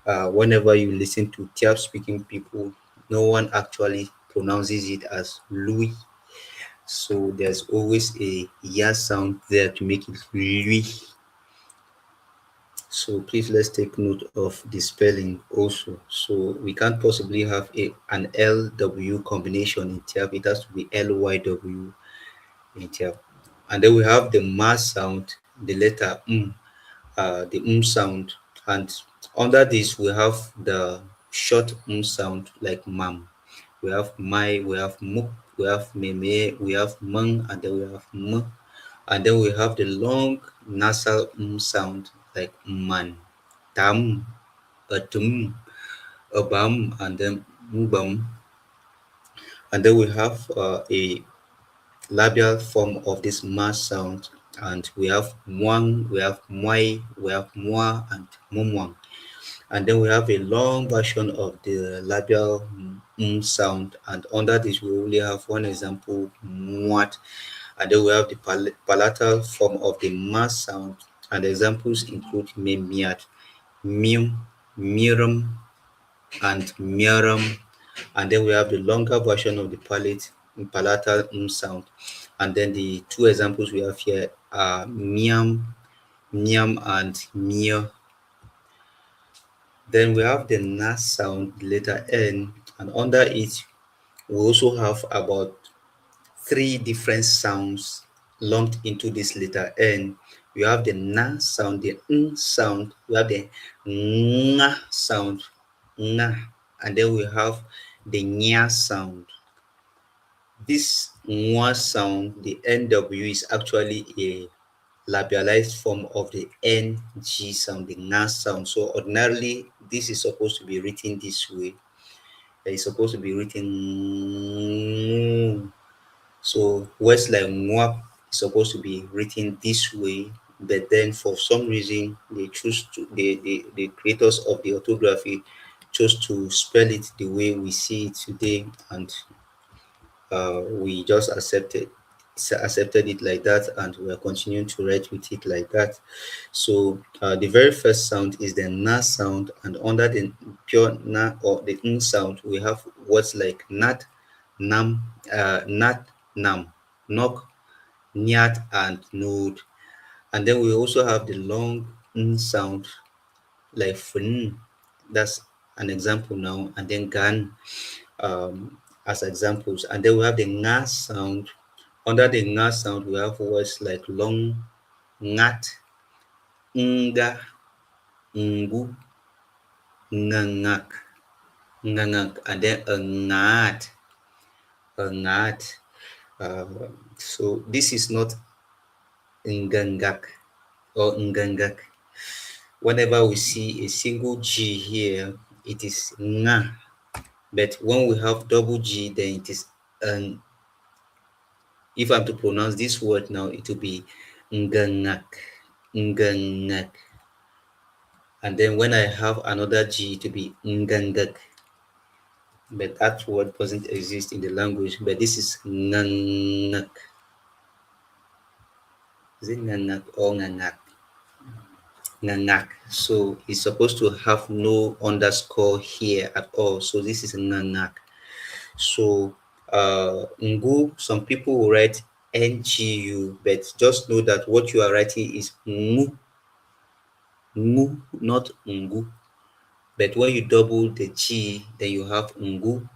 whenever you listen to Tiap speaking people, no one actually pronounces it as Louis. So there's always a ya sound there to make it Louis. So please let's take note of the spelling also. So we can't possibly have an LW combination in Tiap. It has to be LYW in Tiap. And then we have the ma sound, the letter the sound, and under this we have the short sound like mam. We have my, we have muk, we have meme, we have mung, and then we have m, and then we have the long nasal sound like man, tam, atum, abam, and then mbam. And then we have a labial form of this ma sound, and we have mwang, we have mwai, we have mwa, and mumwang. And then we have a long version of the labial sound, and under this we only have one example, mwat. And then we have the palatal form of the ma sound, and examples include memiat, mim, mirum, and miram. And then we have the longer version of the palatal sound. And then the two examples we have here are miam, miam, and mia. Then we have the na sound, the letter N, and under it we also have about three different sounds lumped into this letter N. We have the na sound, the n sound, we have the nga sound, nga, and then we have the nya sound. This ngwa sound, the NW, is actually a labialized form of the NG sound, the nga sound. So ordinarily, this is supposed to be written this way. It's supposed to be written. So words like mwap is supposed to be written this way, but then for some reason they choose to the creators of the orthography chose to spell it the way we see it today, and we just accepted it like that, and we are continuing to write with it like that. So the very first sound is the na sound, and under the pure na or the n sound we have words like nat, nam, nat, nam, knock, nyat, and node. And then we also have the long n sound like fun. That's an example now. And then gan, as examples. And then we have the nga sound. Under the nga sound, we have words like long, ngat, nga, ngu, ngangak, ngangak, and then a ngat, a ngat. So this is not ngangak or ngangak. Whenever we see a single G here, it is nga. But when we have double G, then it is an. If I'm to pronounce this word now, it will be ngangak, ngangak. And then when I have another G, it will be ngangak. But that word doesn't exist in the language. But this is ngangak. Is it ngangak or ngangak? Ngangak. So it's supposed to have no underscore here at all. So this is ngangak. So ngu, some people will write NGU, but just know that what you are writing is ngu, ngu, not ngu. But when you double the G, then you have ngu.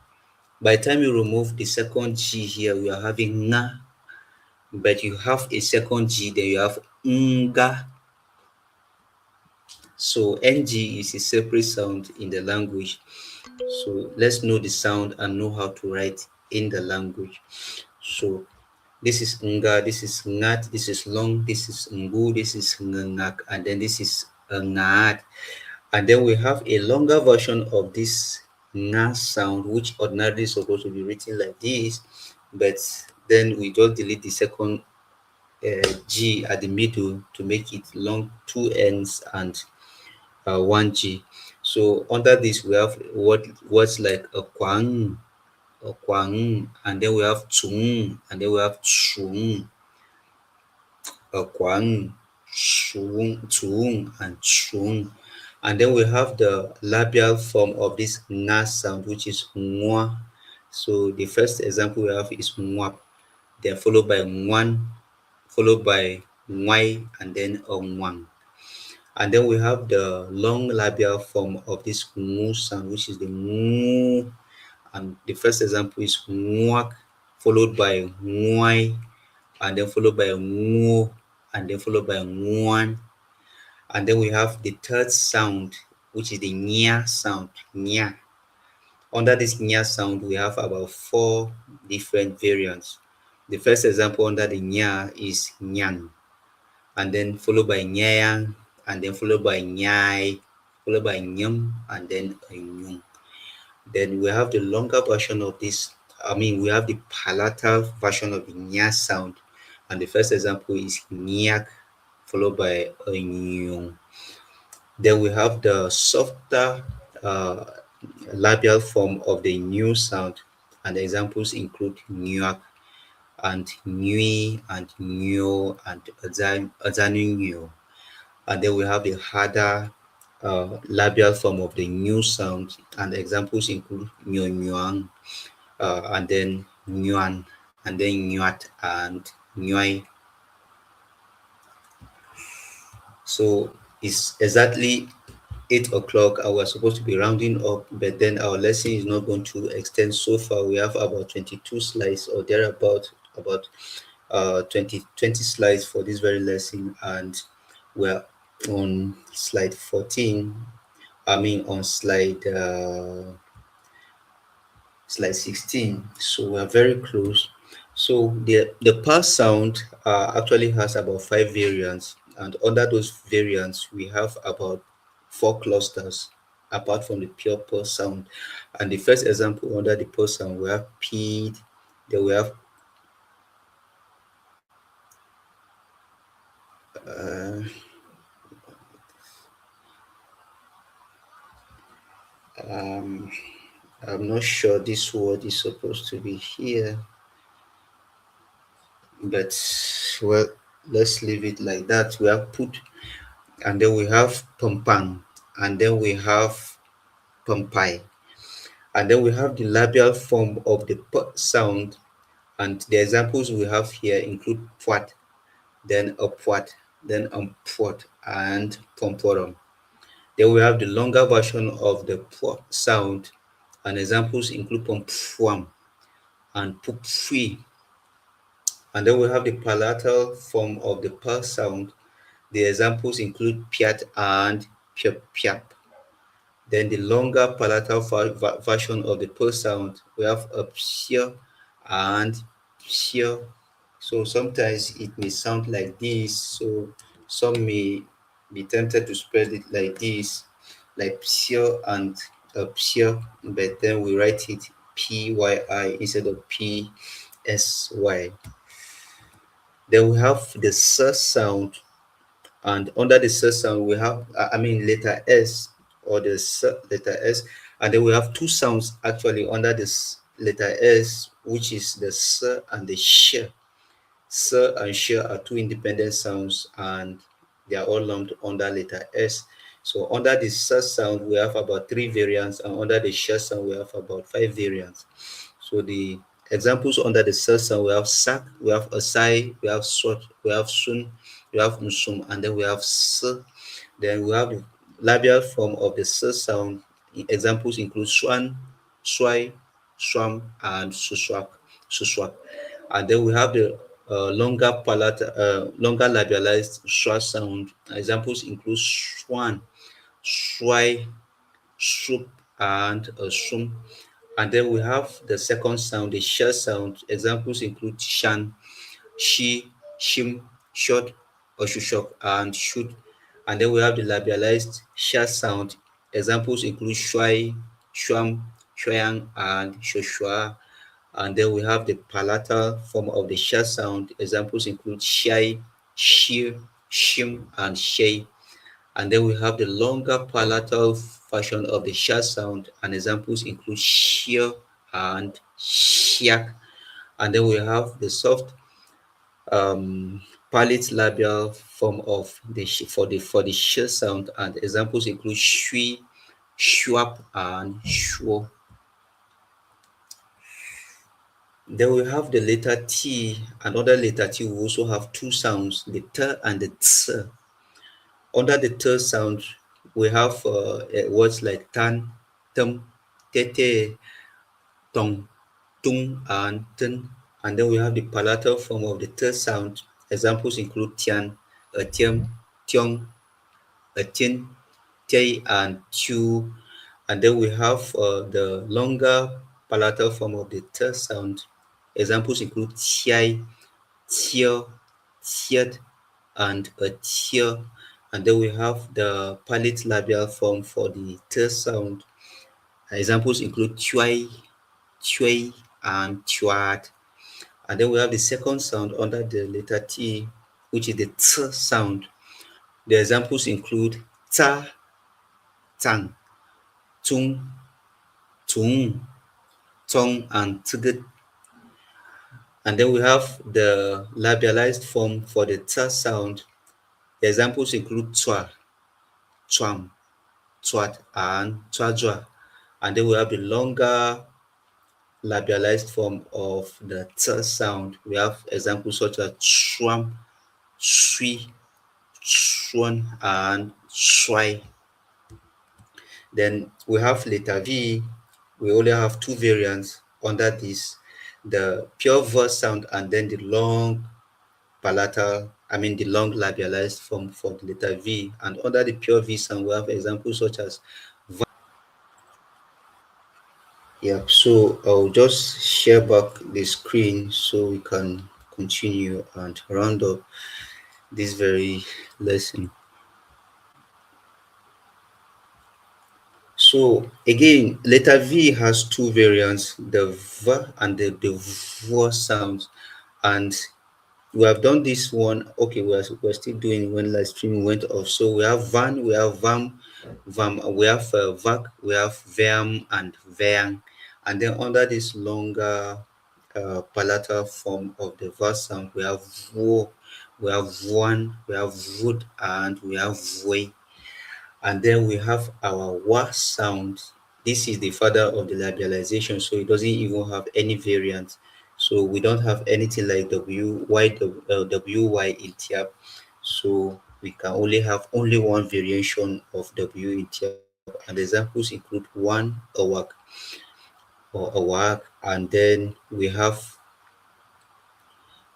By the time you remove the second G here, we are having nga, but you have a second G, then you have nga. So NG is a separate sound in the language. So let's know the sound and know how to write in the language. So this is nga, this is ngat, this is long, this is ngu, this is ngak, and then this is ngat. And then we have a longer version of this nga sound, which ordinarily is supposed to be written like this, but then we just delete the second G at the middle to make it long, two N's and one G. So under this we have words like a kwang, and then we have chung, and then we have chung, a kwang, chung, and chung. And then we have the labial form of this na sound, which is ngwa. So the first example we have is ngwap, then followed by ngwan, followed by ngwai, and then a ngwang. And then we have the long labial form of this ngu sound, which is the ngu. And the first example is ngwak, followed by ngwai, and then followed by ngu, and then followed by ngwan. And then we have the third sound, which is the nya sound, nya. Under this nya sound, we have about four different variants. The first example under the nya is nyang, and then followed by nyang, and then followed by nyai, followed by nyum, and then nyung. Then we have the longer version of this. I mean, we have the palatal version of the nya sound. And the first example is nyak, followed by a nyung. Then we have the softer uh, labial form of the new sound. And the examples include nyak and nui and nyo and azanu. And then we have the harder labial form of the new sound, and examples include nyo nyuan, and then nyuan, and then nyuat and nyoi. So it's exactly 8 o'clock and we're supposed to be rounding up, but then our lesson is not going to extend so far. We have about 22 slides or thereabout, about 20 slides for this very lesson, and we're on slide 14. I mean on slide 16. So we're very close. So the past sound actually has about 5 variants, and under those variants we have about 4 clusters apart from the pure pause sound. And the first example under the pause sound, we have P, then we have uh, um, I'm not sure this word is supposed to be here, but well, let's leave it like that. We have put, and then we have Pampang, and then we have Pampai, and then we have the labial form of the P sound, and the examples we have here include Puat, then Upwat, then Umpwat, and Pomporum. Then we have the longer version of the P sound, and examples include Pompfuam and Pupfui. And then we have the palatal form of the P sound. The examples include Piat and Piap Piap. Then the longer palatal version of the P sound, we have a psia and psia. So sometimes it may sound like this. So some may be tempted to spell it like this, like psia and a psia, but then we write it PYI instead of PSY. Then we have the S sound, and under the S sound we have I mean letter S, or the letter S, and then we have two sounds actually under this letter S, which is the S and the Sh. S and Sh are two independent sounds, and they are all lumped under letter S. So under the S sound we have about 3 variants, and under the Sh sound we have about 5 variants. So the examples under the S sound, we have sak, we have asai, we have sot, we have sun, we have unsum, and then we have s. Then we have the labial form of the S sound. Examples include swan, swai, swam, and suswak, suswak. And then we have the longer labialized schwa sound. Examples include swan, swai, soup, and sum. And then we have the second sound, the sh sound. Examples include shan, she, shim, short, or shushok, and shoot. And then we have the labialized sh sound. Examples include shuai, shuam, shuang, and shoshua. And then we have the palatal form of the sh sound. Examples include shai, shir, shim, and shay. And then we have the longer palatal version of the sh sound, and examples include shear and shiak. And then we have the soft palate labial form of the for the sh sound, and examples include shui, shuap, and shuo. Then we have the letter T. Another letter T, we also have two sounds, the T and the Ts. Under the T sound, we have words like tan, tum, tete, tong, tung, and ten. And then we have the palatal form of the T sound. Examples include tian, a tiam, tiong, a tin, tay, and tu. And then we have the longer palatal form of the T sound. Examples include tiai, tier, tiered, and a tier. And then we have the palate labial form for the T sound. Examples include tui, tui, and tuat. And then we have the second sound under the letter T, which is the T sound. The examples include ta, tang, tung, tung, tong, and tgd. And then we have the labialized form for the T sound. The examples include twa, twam, twat, and twadwa. And then we have the longer labialized form of the T sound. We have examples such as shwam, shui, shwan, and shwai. Then we have letter V. We only have two variants under this, the pure verse sound and then the long palatal, the long labialized form for the letter V. And under the pure V sound, we have examples such as yeah. So I'll just share back the screen so we can continue and round up this very lesson. So again, letter V has two variants, the V and the V sounds. And we have done this one. Okay, we're still doing when live streaming went off. So we have van, we have vam, we have vac, we have vam and vang. And then under this longer palatal form of the verse sound, we have vo, we have one, we have wood, and we have voi. And then we have our wa sound. This is the father of the labialization, so it doesn't even have any variant. So we don't have anything like wy in Tyap. So we can only have only one variation of w in Tyap, and the examples include one awak or awak, and then we have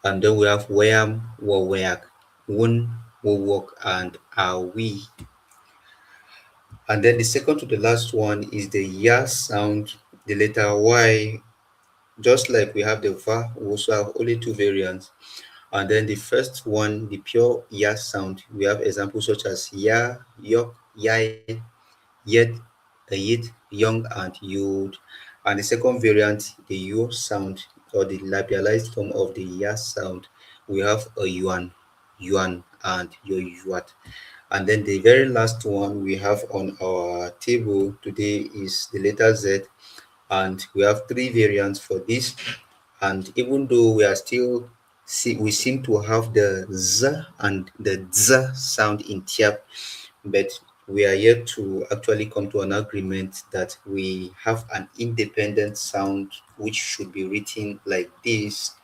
wham, wawayak, wun, wawok, and awi. And then the second to the last one is the ya sound, the letter Y. Just like we have the va, we also have only two variants. And then the first one, the pure ya sound, we have examples such as ya, yok, yai, yet, yit, young, and yod. And the second variant, the yo sound, or the labialized form of the ya sound, we have a yuan, yuan, and yo yuat. And then the very last one we have on our table today is the letter Z, and we have three variants for this. And even though we are still we seem to have the Z and the Z sound in Tyap, but we are yet to actually come to an agreement that we have an independent sound which should be written like this.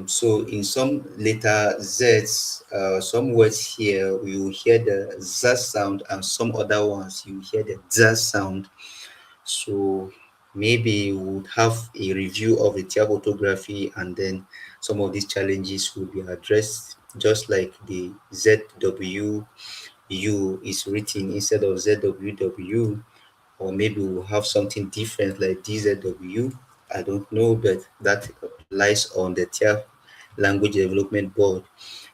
So in some letter Z's, some words here you hear the Z sound, and some other ones you hear the Z sound. So maybe we would have a review of the Tyap orthography, and then some of these challenges will be addressed, just like the ZWU is written instead of ZWW, or maybe we'll have something different like DZW. I don't know, but that lies on the Tyap Language Development Board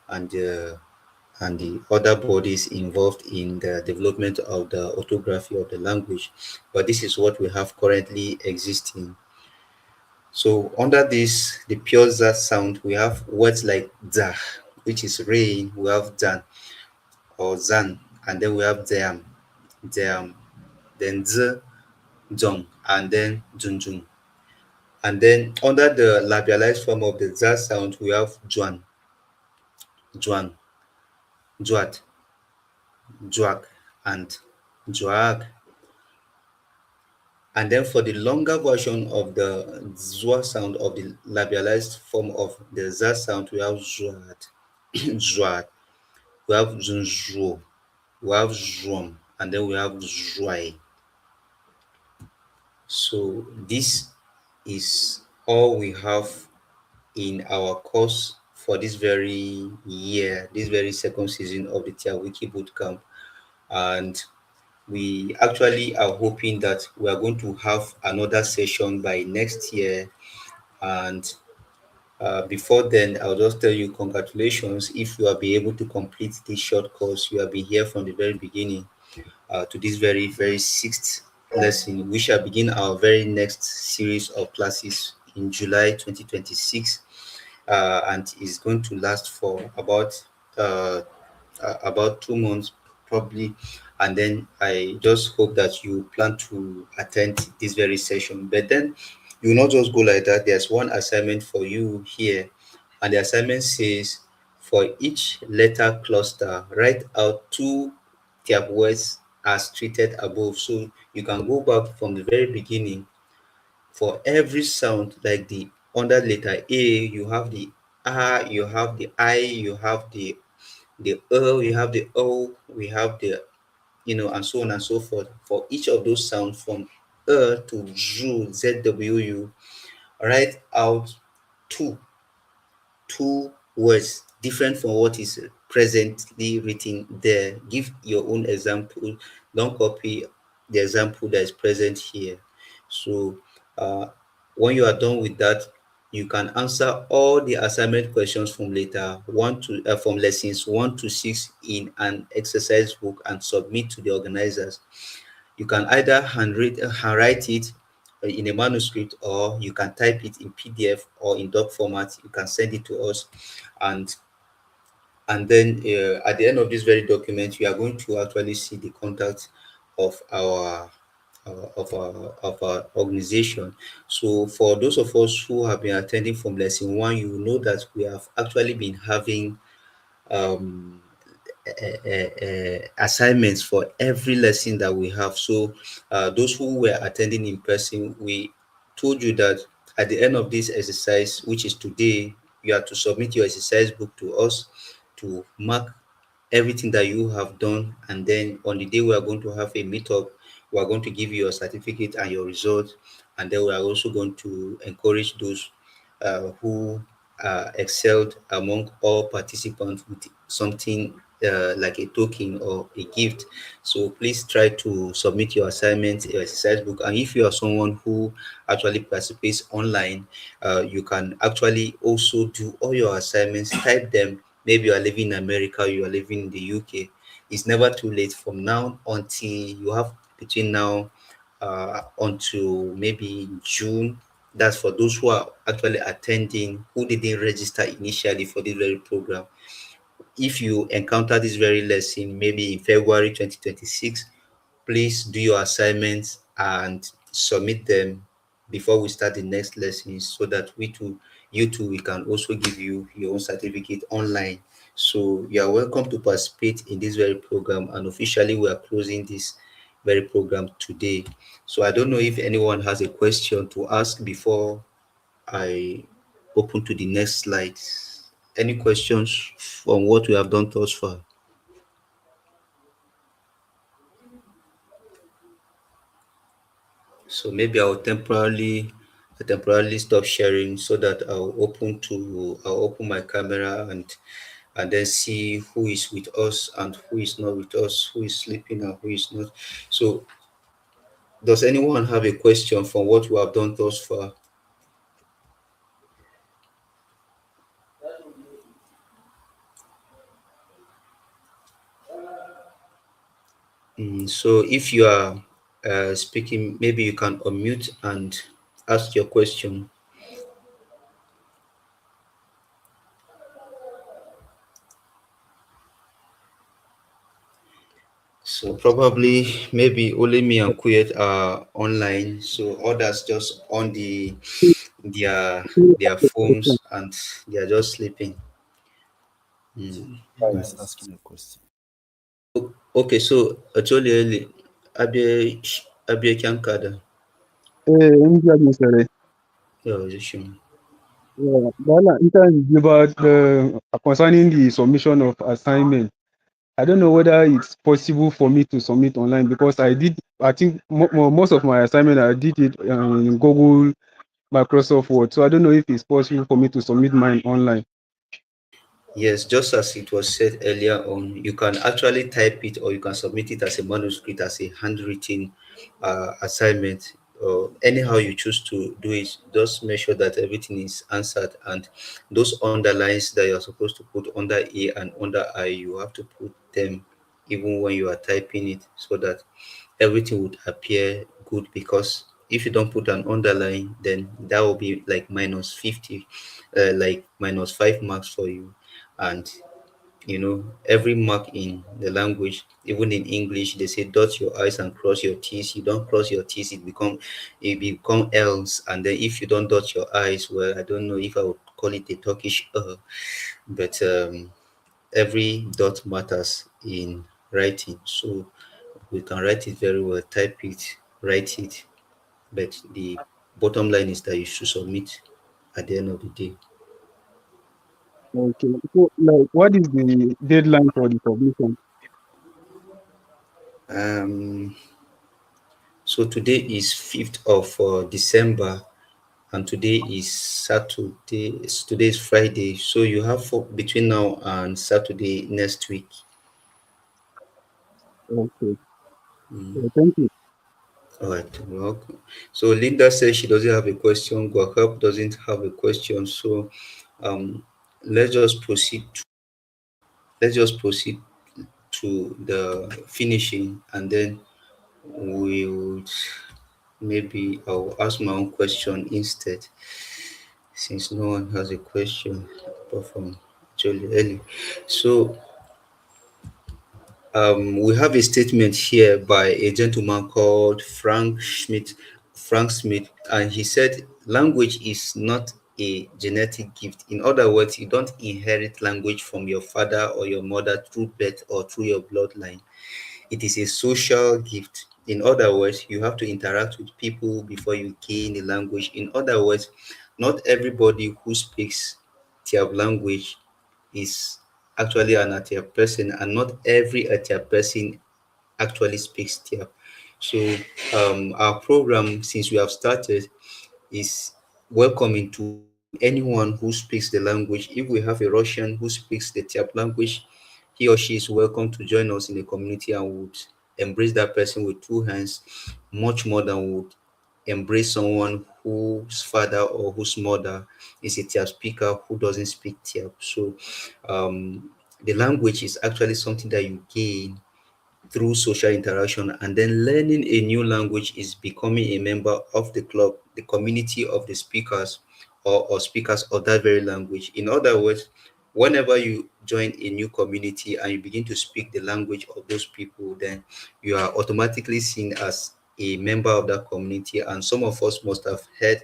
and the other bodies involved in the development of the orthography of the language. But this is what we have currently existing. So under this, the pure Z sound, we have words like za, which is rain. We have dan or zan, and then we have them, then z, zong, and then junjung. And then under the labialized form of the Z sound, we have juan, juan, juat, juak, and juak. And then for the longer version of the zwa sound of the labialized form of the Z sound, we have zuat, zuat, we have zunzuo, we have zwom, and then we have zwai. So this is all we have in our course for this very year, this very second season of the Tyap Wiki Bootcamp. And we actually are hoping that we are going to have another session by next year. And before then, I'll just tell you congratulations if you have been able to complete this short course. You have been here from the very beginning to this very, very sixth lesson. We shall begin our very next series of classes in July 2026, and is going to last for uh, about 2 months probably. And then I just hope that you plan to attend this very session. But then you will not just go like that. There's one assignment for you here, and the assignment says for each letter cluster, write out two Tyap words as treated above. So you can go back from the very beginning. For every sound, like the under letter A, you have the R, you have the I, you have the we have the O, we have the, and so on and so forth. For each of those sounds from to Zu, ZWU, write out two two words different from what is presently written there. Give your own example. Don't copy the example that is present here. So when you are done with that, you can answer all the assignment questions from later one to from lessons 1 to 6 in an exercise book and submit to the organizers. You can either handwrite it in a manuscript, or you can type it in PDF or in doc format. You can send it to us, and then at the end of this very document, you are going to actually see the contact of our organization. So for those of us who have been attending from lesson one, you will know that we have actually been having um assignments for every lesson that we have. So, those who were attending in person, we told you that at the end of this exercise, which is today, you have to submit your exercise book to us to mark everything that you have done. And then on the day we are going to have a meetup, we are going to give you your certificate and your result. And then we are also going to encourage those who excelled among all participants with something like a token or a gift. So please try to submit your assignment, your exercise book. And if you are someone who actually participates online, you can actually also do all your assignments, type them. Maybe you are living in America, you are living in the UK. It's never too late from now until you have between now until maybe June. That's for those who are actually attending, who didn't register initially for this very program. If you encounter this very lesson maybe in February 2026, please do your assignments and submit them before we start the next lessons, so that you too, we can also give you your own certificate online. So you are welcome to participate in this very program, and officially we are closing this very program today. So I don't know if anyone has a question to ask before I open to the next slide. Any questions from what we have done thus far? So maybe I'll temporarily stop sharing, so that I'll open my camera and then see who is with us and who is not with us, who is sleeping and who is not. So does anyone have a question from what we have done thus far? So if you are speaking, maybe you can unmute and ask your question. So probably maybe only me and Kuyet are online. So others just on their their phones and they are just sleeping. Mm. Is asking a question. Okay, so actually, Abia Abia Kankada. India sare. Yeah, sure. Yeah, Bala, it is about concerning the submission of assignment. I don't know whether it's possible for me to submit online because I think most of my assignment I did it in Google, Microsoft Word. So I don't know if it's possible for me to submit mine online. Yes, just as it was said earlier on, you can actually type it or you can submit it as a manuscript, as a handwritten assignment. Anyhow you choose to do it, just make sure that everything is answered, and those underlines that you're supposed to put under A and under I, you have to put them even when you are typing it, so that everything would appear good, because if you don't put an underline, then that will be like minus 50, like minus 5 marks for you. And every mark in the language, even in English, they say dot your i's and cross your t's. You don't cross your t's, it become else. And then if you don't dot your i's, well, I don't know if I would call it a Turkish but every dot matters in writing. So we can write it very well, type it, write it, but the bottom line is that you should submit at the end of the day. Okay. So, like, what is the deadline for the submission? um so today is 5th of December, and today is Saturday. Today is Friday, so you have between now and Saturday next week. Okay. Thank you. All right, welcome. So Linda says she doesn't have a question. Gwakap doesn't have a question. So um, let's just proceed. Let's just proceed to the finishing, and then we'll maybe I'll ask my own question instead, since no one has a question apart from Jolly Ellie. So we have a statement here by a gentleman called Frank Smith, and he said, "Language is not a genetic gift. In other words, you don't inherit language from your father or your mother through birth or through your bloodline. It is a social gift. In other words, you have to interact with people before you gain a language. In other words, not everybody who speaks Tiab language is actually an Atiap person, and not every Atiap person actually speaks Tiap. So our program, since we have started, is welcoming to anyone who speaks the language. If we have a Russian who speaks the Tiap language, he or she is welcome to join us in the community, and would embrace that person with two hands, much more than would embrace someone whose father or whose mother is a Tiap speaker who doesn't speak Tiap. So the language is actually something that you gain through social interaction, and then learning a new language is becoming a member of the club, the community of the speakers, or speakers of that very language. In other words, whenever you join a new community and you begin to speak the language of those people, then you are automatically seen as a member of that community. And some of us must have heard,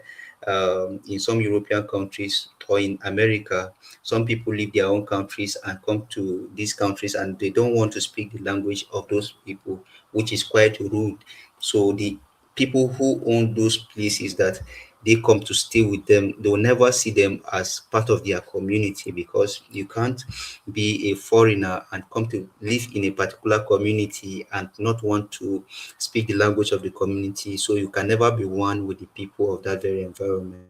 in some European countries or in America, some people leave their own countries and come to these countries, and they don't want to speak the language of those people, which is quite rude. So the people who own those places that they come to stay with them, they will never see them as part of their community, because you can't be a foreigner and come to live in a particular community and not want to speak the language of the community. So you can never be one with the people of that very environment.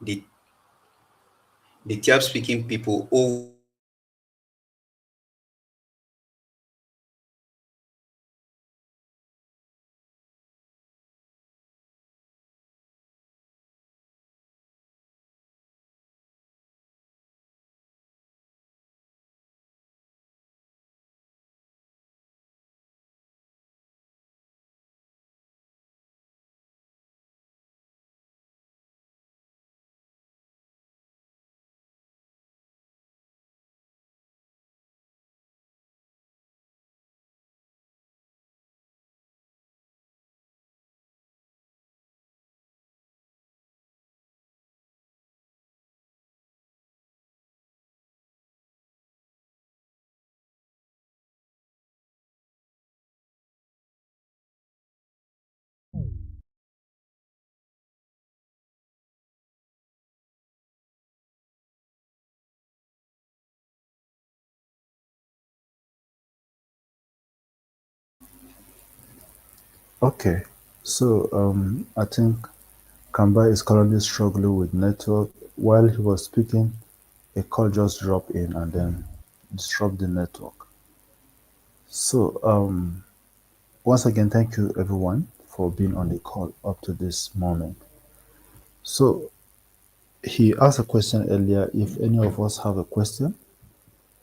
The the Tiap speaking people owe Okay, so I think Kamba is currently struggling with network. While he was speaking, a call just dropped in, and then disrupt the network. So, once again, thank you everyone for being on the call up to this moment. So, he asked a question earlier if any of us have a question,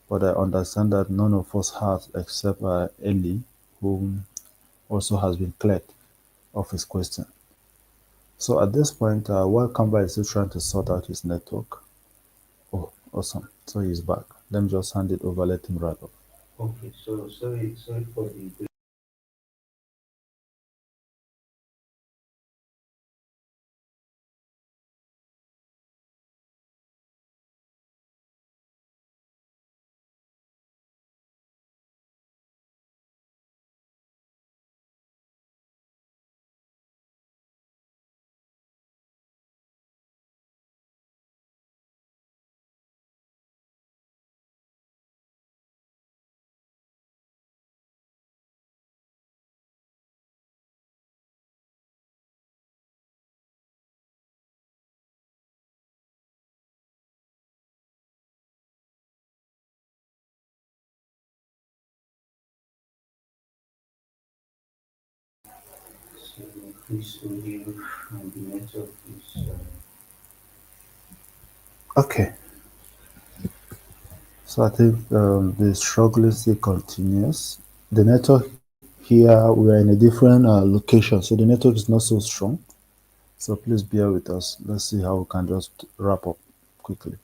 but I understand that none of us has except Ellie, who also has been cleared of his question. So at this point, while Canva is still trying to sort out his network, oh, awesome. So he's back. Let me just hand it over, let him wrap up. Okay, so sorry for the so this audio and the network is Okay, so I think the struggle still continues. The network here, we are in a different location, so the network is not so strong. So please bear with us. Let's see how we can just wrap up quickly.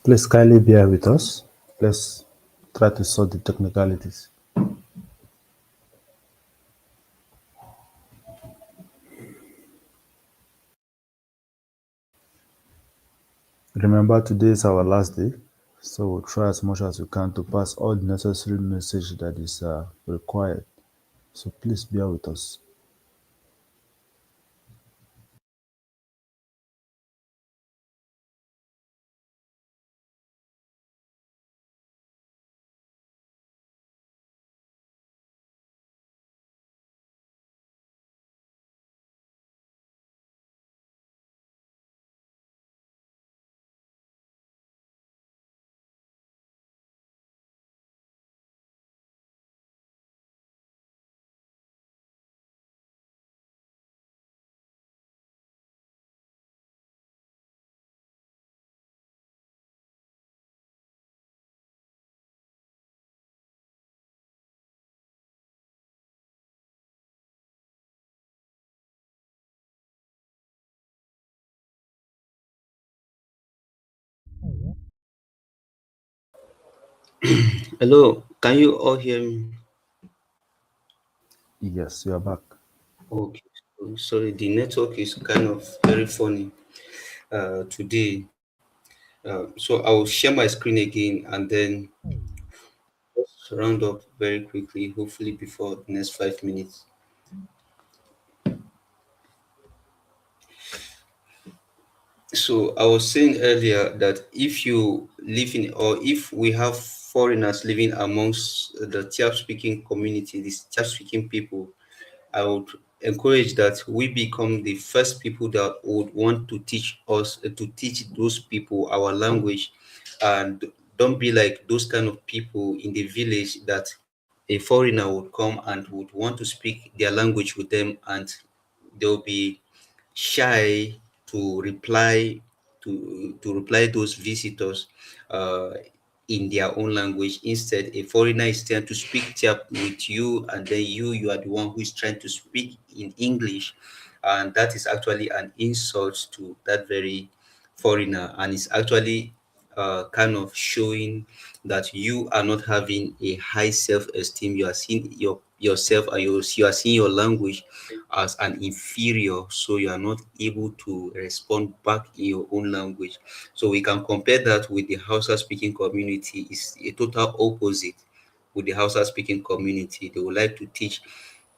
Please kindly bear with us. Let's try to sort the technicalities. Remember, today is our last day, so we'll try as much as we can to pass all the necessary message that is required. So please bear with us. hello, can you all hear me? Yes, you are back. Okay, sorry, the network is kind of very funny today. So I will share my screen again and then just round up very quickly, hopefully before the next 5 minutes. So I was saying earlier that if you live in, or if we have foreigners living amongst the Tyap speaking community, these Tyap speaking people, I would encourage that we become the first people that would want to teach us, to teach those people our language, and don't be like those kind of people in the village that a foreigner would come and would want to speak their language with them, and they'll be shy to reply to reply those visitors uh, in their own language. Instead, a foreigner is trying to speak Tiap with you, and then you are the one who is trying to speak in English, and that is actually an insult to that very foreigner, and it's actually kind of showing that you are not having a high self-esteem. You are seeing yourself, and you are seeing your language as an inferior, so you are not able to respond back in your own language. So we can compare that with the Hausa speaking community. Is a total opposite. With the Hausa speaking community, they would like to teach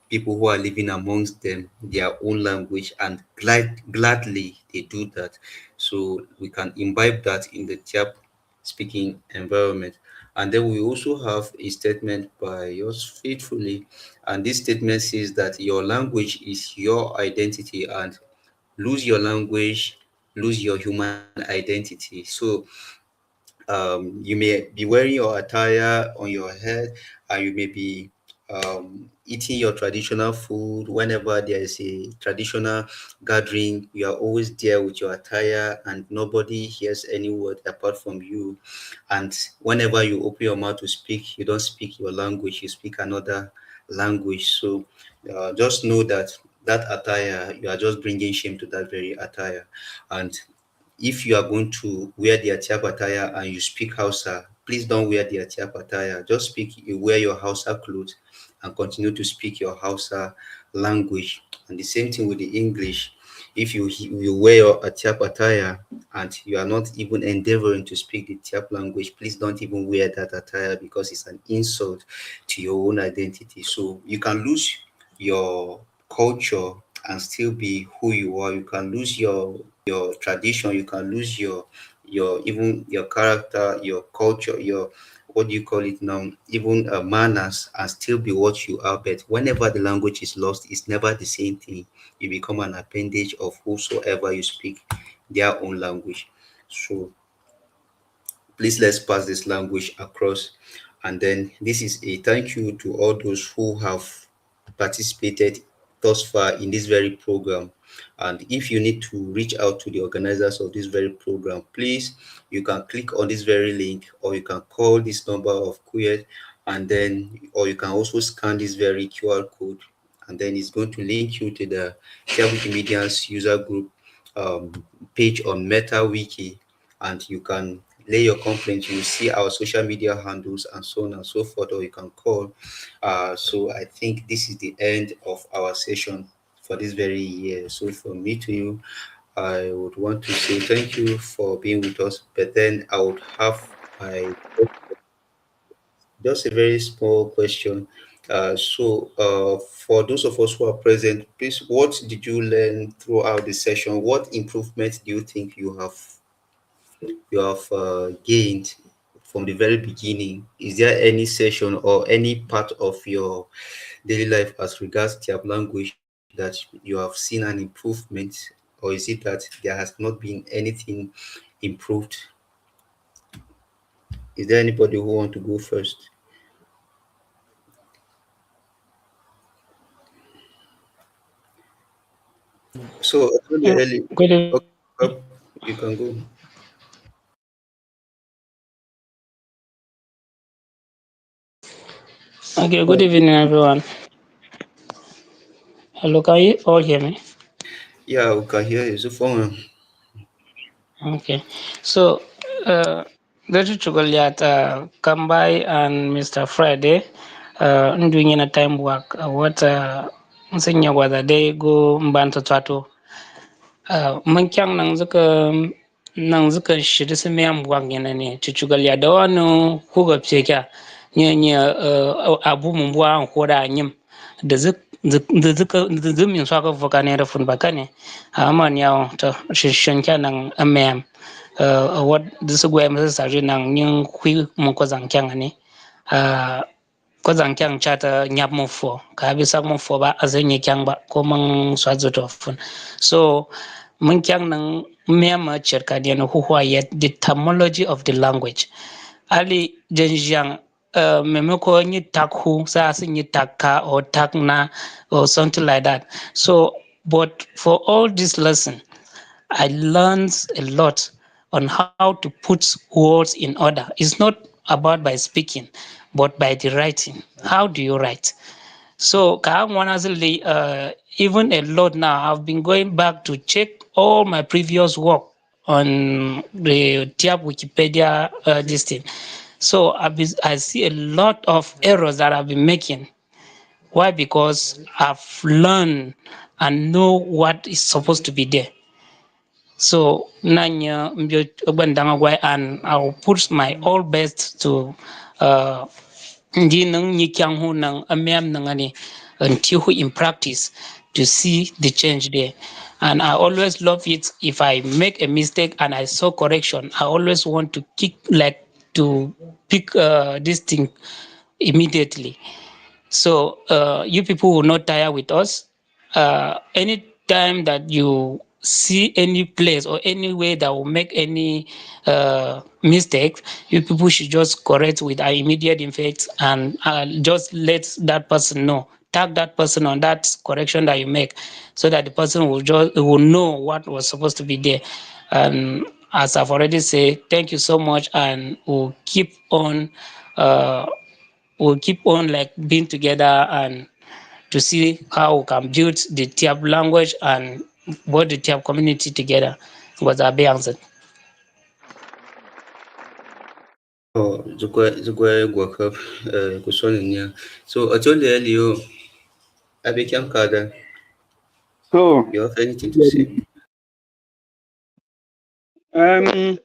people who are living amongst them their own language, and gladly they do that. So we can imbibe that in the Tyap speaking environment. And then we also have a statement by yours faithfully, and this statement says that your language is your identity, and lose your language, lose your human identity. So you may be wearing your attire on your head, and you may be eating your traditional food. Whenever there is a traditional gathering, you are always there with your attire, and nobody hears any word apart from you. And whenever you open your mouth to speak, you don't speak your language, you speak another language. So just know that that attire, you are just bringing shame to that very attire. And if you are going to wear the Atiap attire and you speak Hausa, please don't wear the Atiap attire. Just you wear your Hausa clothes and continue to speak your Hausa language. And the same thing with the English. If you wear your Atiap attire and you are not even endeavoring to speak the Tiap language, please don't even wear that attire, because it's an insult to your own identity. So you can lose your culture and still be who you are. You can lose your tradition, you can lose your even your character, your culture, your, what do you call it now, even manners, and still be what you are. But whenever the language is lost, it's never the same thing. You become an appendage of whosoever you speak their own language. So please, let's pass this language across. And then this is a thank you to all those who have participated thus far in this very program. And if you need to reach out to the organizers of this very program, please, you can click on this very link, or you can call this number of Kuyet, and then, or you can also scan this very QR code, and then it's going to link you to the Tyap Wikimedians User Group um, page on Meta Wiki, and you can lay your complaint. You will see our social media handles and so on and so forth, or you can call. So I think this is the end of our session for this very year. So from me to you, I would want to say thank you for being with us. But then I would have my just a very small question. For those of us who are present, please, what did you learn throughout the session? What improvements do you think you have gained from the very beginning? Is there any session or any part of your daily life as regards to your language that you have seen an improvement, or is it that there has not been anything improved? Is there anybody who want to go first? So Uh, early, Good evening. okay, you can go. Okay, good evening, everyone. Hello, can you all hear me? Yeah, we can hear you. So phone. Okay, so Dr. Chugoliat, Kambai and Mr. Friday, doing in a time work, what Senya whether they go Mbanta Twato, mun kyang nang zaka shiri se me am wang yana ne chuchugal ya da wani ku ga pseka nye abu mun bua an koda nyim da da min so ka voka ne da fun bakane aman ya to shishin nan amem what this gwa mu sa nang nyin hui mun ko zang kyang ne ko zang kyang chata nyap mo fo ka bi sak mo fo ba azan kyang ba ko mun so to fun so mun kyang nan mema cherkadian who yet the etymology of the language ali jenjiang memeko ni takhu sa ni takka or takna or something like that. So but for all this lesson I learned a lot on how to put words in order. It's not about by speaking but by the writing. How do you write? So honestly, even a lot now, I've been going back to check all my previous work on the Tyap Wikipedia this thing. So I see a lot of errors that I've been making. Why? Because I've learned and know what is supposed to be there. So nanya mbio bandanga gwai, and I'll put my all best to uh ndi nang nyi kyang ho nang amyam nang ani until in practice to see the change there. And I always love it if I make a mistake and I saw correction. I always want to pick this thing immediately. So you people will not tire with us. Anytime that you see any place or any way that will make any mistake, you people should just correct with our immediate effect, and just let that person know. Tag that person on that correction that you make, so that the person will know what was supposed to be there. And as I've already said, thank you so much, and Uh, we'll keep on like being together and to see how we can build the Tiap language and both the Tiap community together. Was a big answer. Oh, zugwa gwaka kusoni nya. So atole Leo Abikiam Kada, So, you have anything to say? um,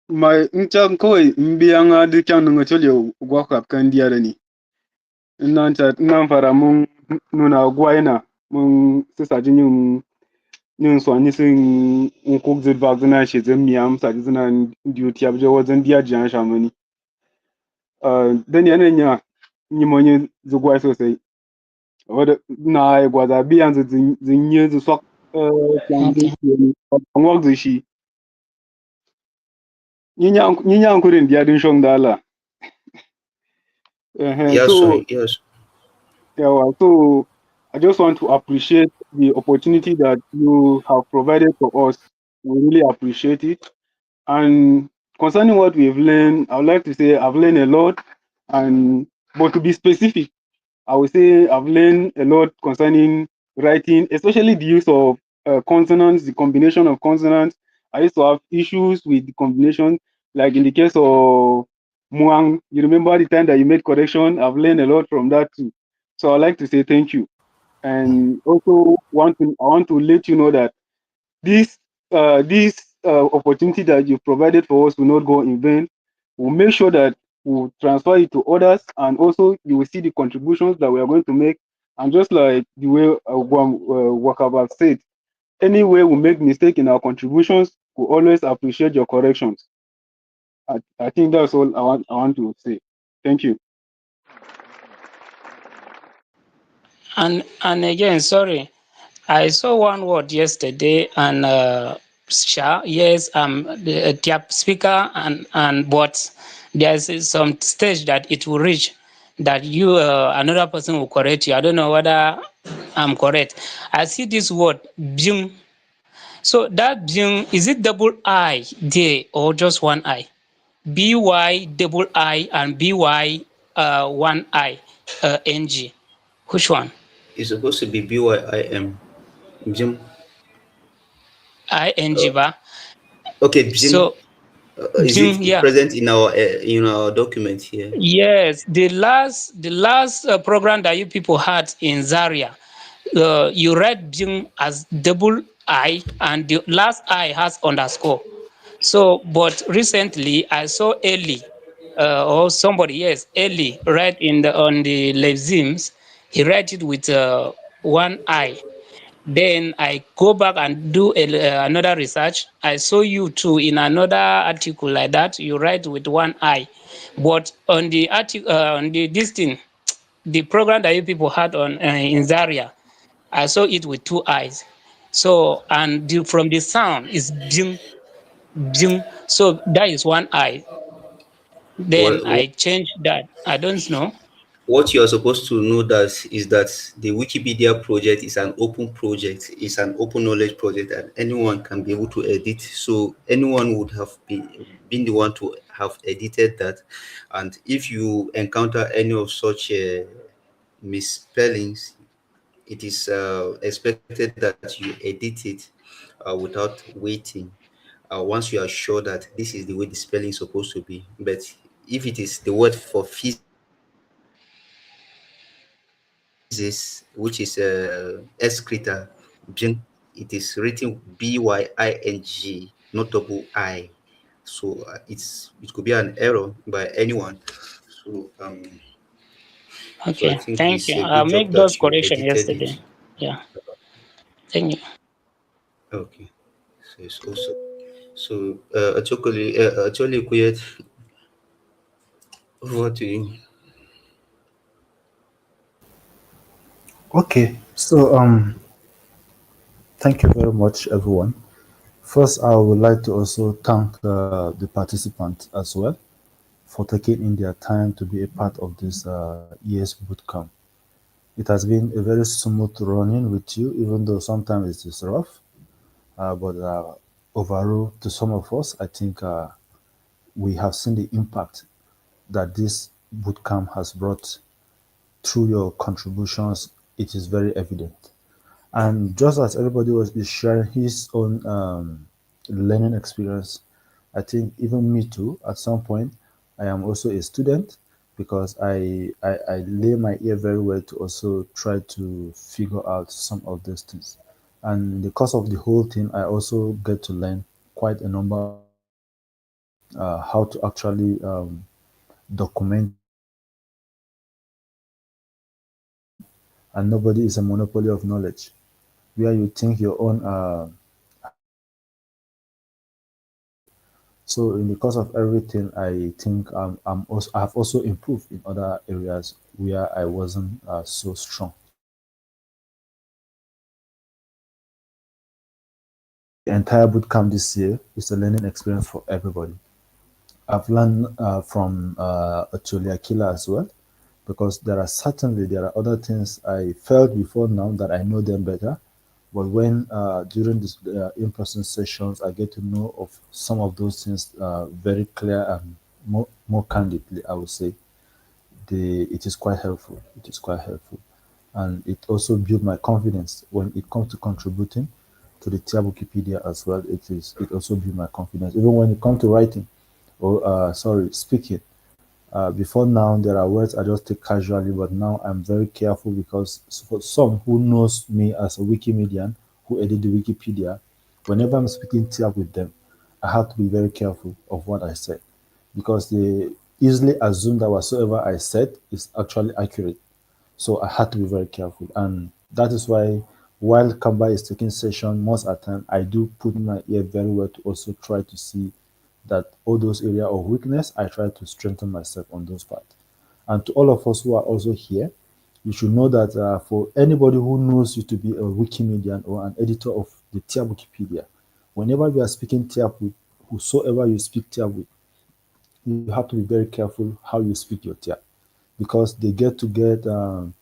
my incha kawai in biyan dukkan nan tole gwaka kan diya da ni. Nan fara mun nuna gwaina mun sisa jin yin so ni sin ko zid ba zina shi zan miyam sa zina duty abje wajen diya jiyan shamani. Dan yana nya ni mo ni zugwai sosai. Wadda na gwaza biyan zin yi zu sok kyan Okay. zin shi. Nyinya kurin dia din shong dala. Yes, So son, yes. yeah, so I just want to appreciate the opportunity that you have provided for us. We really appreciate it. And concerning what we've learned, I would like to say I've learned a lot. And but to be specific, I would say I've learned a lot concerning writing, especially the use of consonants, the combination of consonants. I used to have issues with the combination, like in the case of Muang. You remember the time that you made correction? I've learned a lot from that too. So I'd like to say thank you. And also I want to let you know that this opportunity that you provided for us will not go in vain. We'll make sure that we'll transfer it to others, and also you will see the contributions that we are going to make. And just like the way Wakaba said, any way we make mistake in our contributions, we always appreciate your corrections. I think that's all I want to say. Thank you. And again, sorry, I saw one word yesterday, and Sha, yes, the Tiap speaker, and but there's some stage that it will reach that you another person will correct you. I don't know whether I'm correct. I see this word byung. So that byung, is it double I there or just one I? BY double I and BY one I NG. Which one? It's supposed to be BYIM. Jim. ING Uh, ba? okay, Jim. So Is Jim, it yeah. present in our document here? Yes, the last program that you people had in Zaria, you read Jim as double I, and the last I has underscore. So, but recently I saw Eli, or somebody, yes, Eli read in the on the Lezims. He read it with one I. Then I go back and do another research. I saw you too in another article like that. You write with one eye, but on the article, on the this thing, the program that you people had on in Zaria, I saw it with two eyes. So and from the sound is bing bing. So that is one eye. Then What, I changed that. I don't know. what you are supposed to know that is that the Wikipedia project is an open project, it's an open knowledge project, and anyone can be able to edit. So anyone would have been the one to have edited that. And if you encounter any of such misspellings, it is expected that you edit it without waiting. once you are sure that this is the way the spelling is supposed to be. But if it is the word for physics, which is excreta, byng, it is written bying, not double I. So it could be an error by anyone. So so I Okay, think thank it's you. a I good job make those that you correction edited yesterday. it. Yeah, thank you. Okay, so it's also so actually Kuyet, over to you. Okay, so thank you very much, everyone. First, I would like to also thank the participants as well for taking in their time to be a part of this year's bootcamp. It has been a very smooth running with you, even though sometimes it is rough. But overall, to some of us, I think we have seen the impact that this bootcamp has brought through your contributions. It is very evident. And just as everybody was is sharing his own learning experience, I think even me too, at some point, I am also a student because I lay my ear very well to also try to figure out some of those things. And in the course of the whole thing, I also get to learn quite a number of things, how to actually document and nobody is a monopoly of knowledge. Where you think your own so in the course of everything, I think I have also improved in other areas where I wasn't so strong. The entire bootcamp this year is a learning experience for everybody. I've learned from Atulia Killer as well, because there are other things I felt before now that I know them better. But when during this in-person sessions, I get to know of some of those things very clear and more candidly, I would say. It is quite helpful. It is quite helpful, and it also built my confidence when it comes to contributing to the Tyap Wikipedia as well. It also built my confidence even when it comes to writing or sorry speaking. Before now, there are words I just take casually, but now I'm very careful because for some who knows me as a Wikimedian who edit the Wikipedia, whenever I'm speaking Tyap with them, I have to be very careful of what I said because they easily assume that whatsoever I said is actually accurate. So I had to be very careful, and that is why while Kamba is taking session, most of the time I do put my ear very well to also try to see that all those area of weakness, I try to strengthen myself on those parts. And to all of us who are also here, you should know that for anybody who knows you to be a Wikimedian or an editor of the Tyap Wikipedia, whenever you are speaking Tyap with whosoever you speak Tyap with, you have to be very careful how you speak your Tyap because they get to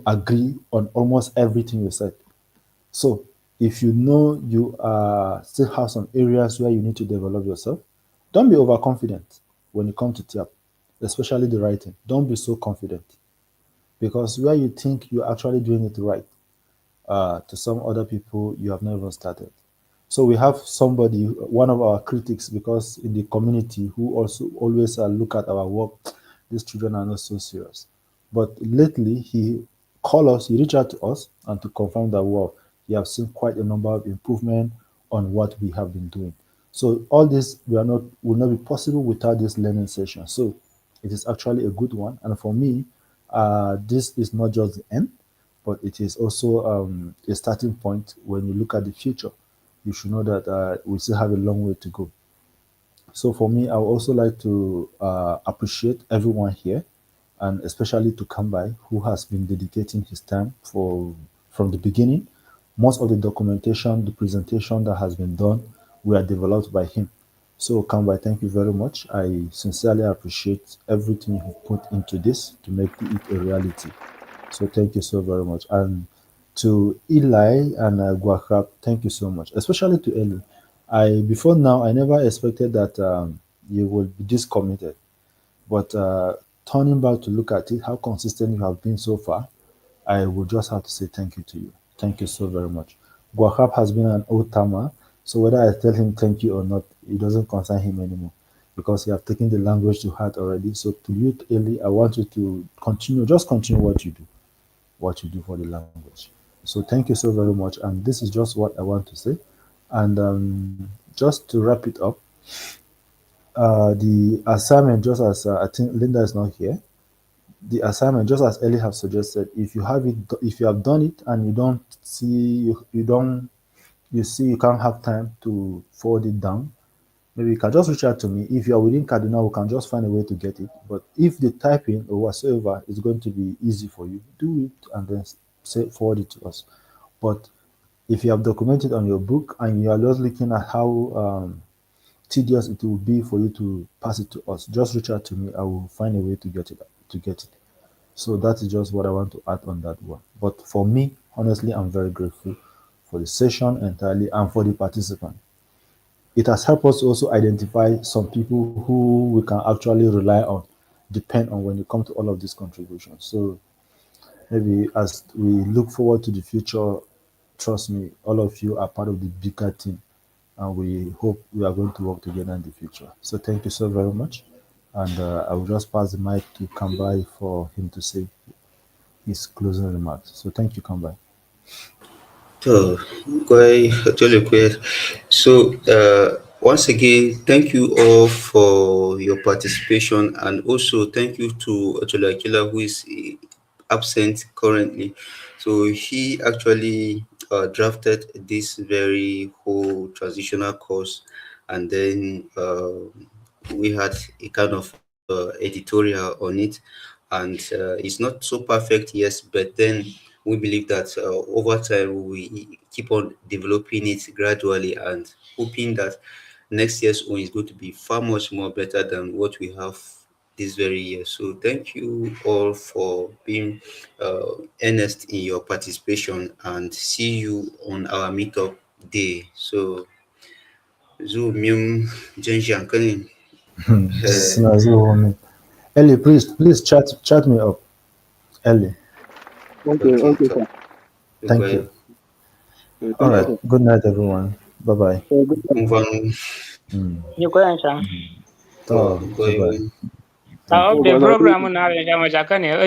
agree on almost everything you said. So if you know you still have some areas where you need to develop yourself, don't be overconfident when you come to TIAP, especially the writing. Don't be so confident because where you think you're actually doing it right, to some other people you have never started. So we have somebody, one of our critics, because in the community who also always look at our work, these children are not so serious. But lately he called us, he reached out to us and to confirm that well, he have seen quite a number of improvement on what we have been doing. So all this will not be possible without this learning session. So it is actually a good one. And for me, this is not just the end, but it is also a starting point when you look at the future. You should know that we still have a long way to go. So for me, I would also like to appreciate everyone here, and especially to Kambai, who has been dedicating his time for from the beginning. Most of the documentation, the presentation that has been done, were developed by him. So Kambai, thank you very much. I sincerely appreciate everything you put into this to make it a reality. So thank you so very much. And to Eli and Guakap, thank you so much, especially to Eli. I before now I never expected that you would be this committed, but turning back to look at it, how consistent you have been so far, I would just have to say thank you to you. Thank you so very much. Guakap has been an old timer. So whether I tell him thank you or not, it doesn't concern him anymore because he have taken the language to heart already. So to you, Eli, I want you to continue, just continue what you do for the language. So thank you so very much. And this is just what I want to say. And just to wrap it up, the assignment, just as I think Linda is not here, the assignment, just as Ellie have suggested, if you have it, if you have done it and you don't see, you don't, you see you can't have time to forward it down, maybe you can just reach out to me. If you are within Cardinal, we can just find a way to get it. But if the typing or whatsoever is going to be easy for you, do it and then say forward it to us. But if you have documented on your book and you are just looking at how tedious it will be for you to pass it to us, just reach out to me. I will find a way to get it. To get it. So that is just what I want to add on that one. But for me, honestly, I'm very grateful for the session entirely and for the participant. It has helped us also identify some people who we can actually rely on, depend on when it comes to all of these contributions. So maybe as we look forward to the future, trust me, all of you are part of the bigger team, and we hope we are going to work together in the future. So thank you so very much. And I will just pass the mic to Kambai for him to say his closing remarks. So thank you, Kambai. Oh, quite totally quite. So, once again, thank you all for your participation, and also thank you to Otola Akila, who is absent currently. So he actually drafted this very whole transitional course, and then we had a kind of editorial on it, and it's not so perfect, yes, but then we believe that over time we keep on developing it gradually and hoping that next year's own is going to be far much more better than what we have this very year. So thank you all for being earnest in your participation, and see you on our meetup day. So Zoom Jenjiang Kenin. Snazu woman. Ellie, please chat me up. Ellie, Okay, Okay, okay, so sir. thank you. All Thank right. you, uh, sir. Good night, everyone. Bye bye. Good night. move on. Ni ko yan siya. Oh, bye bye. Going. Thank you. Be program na ga jama jakane.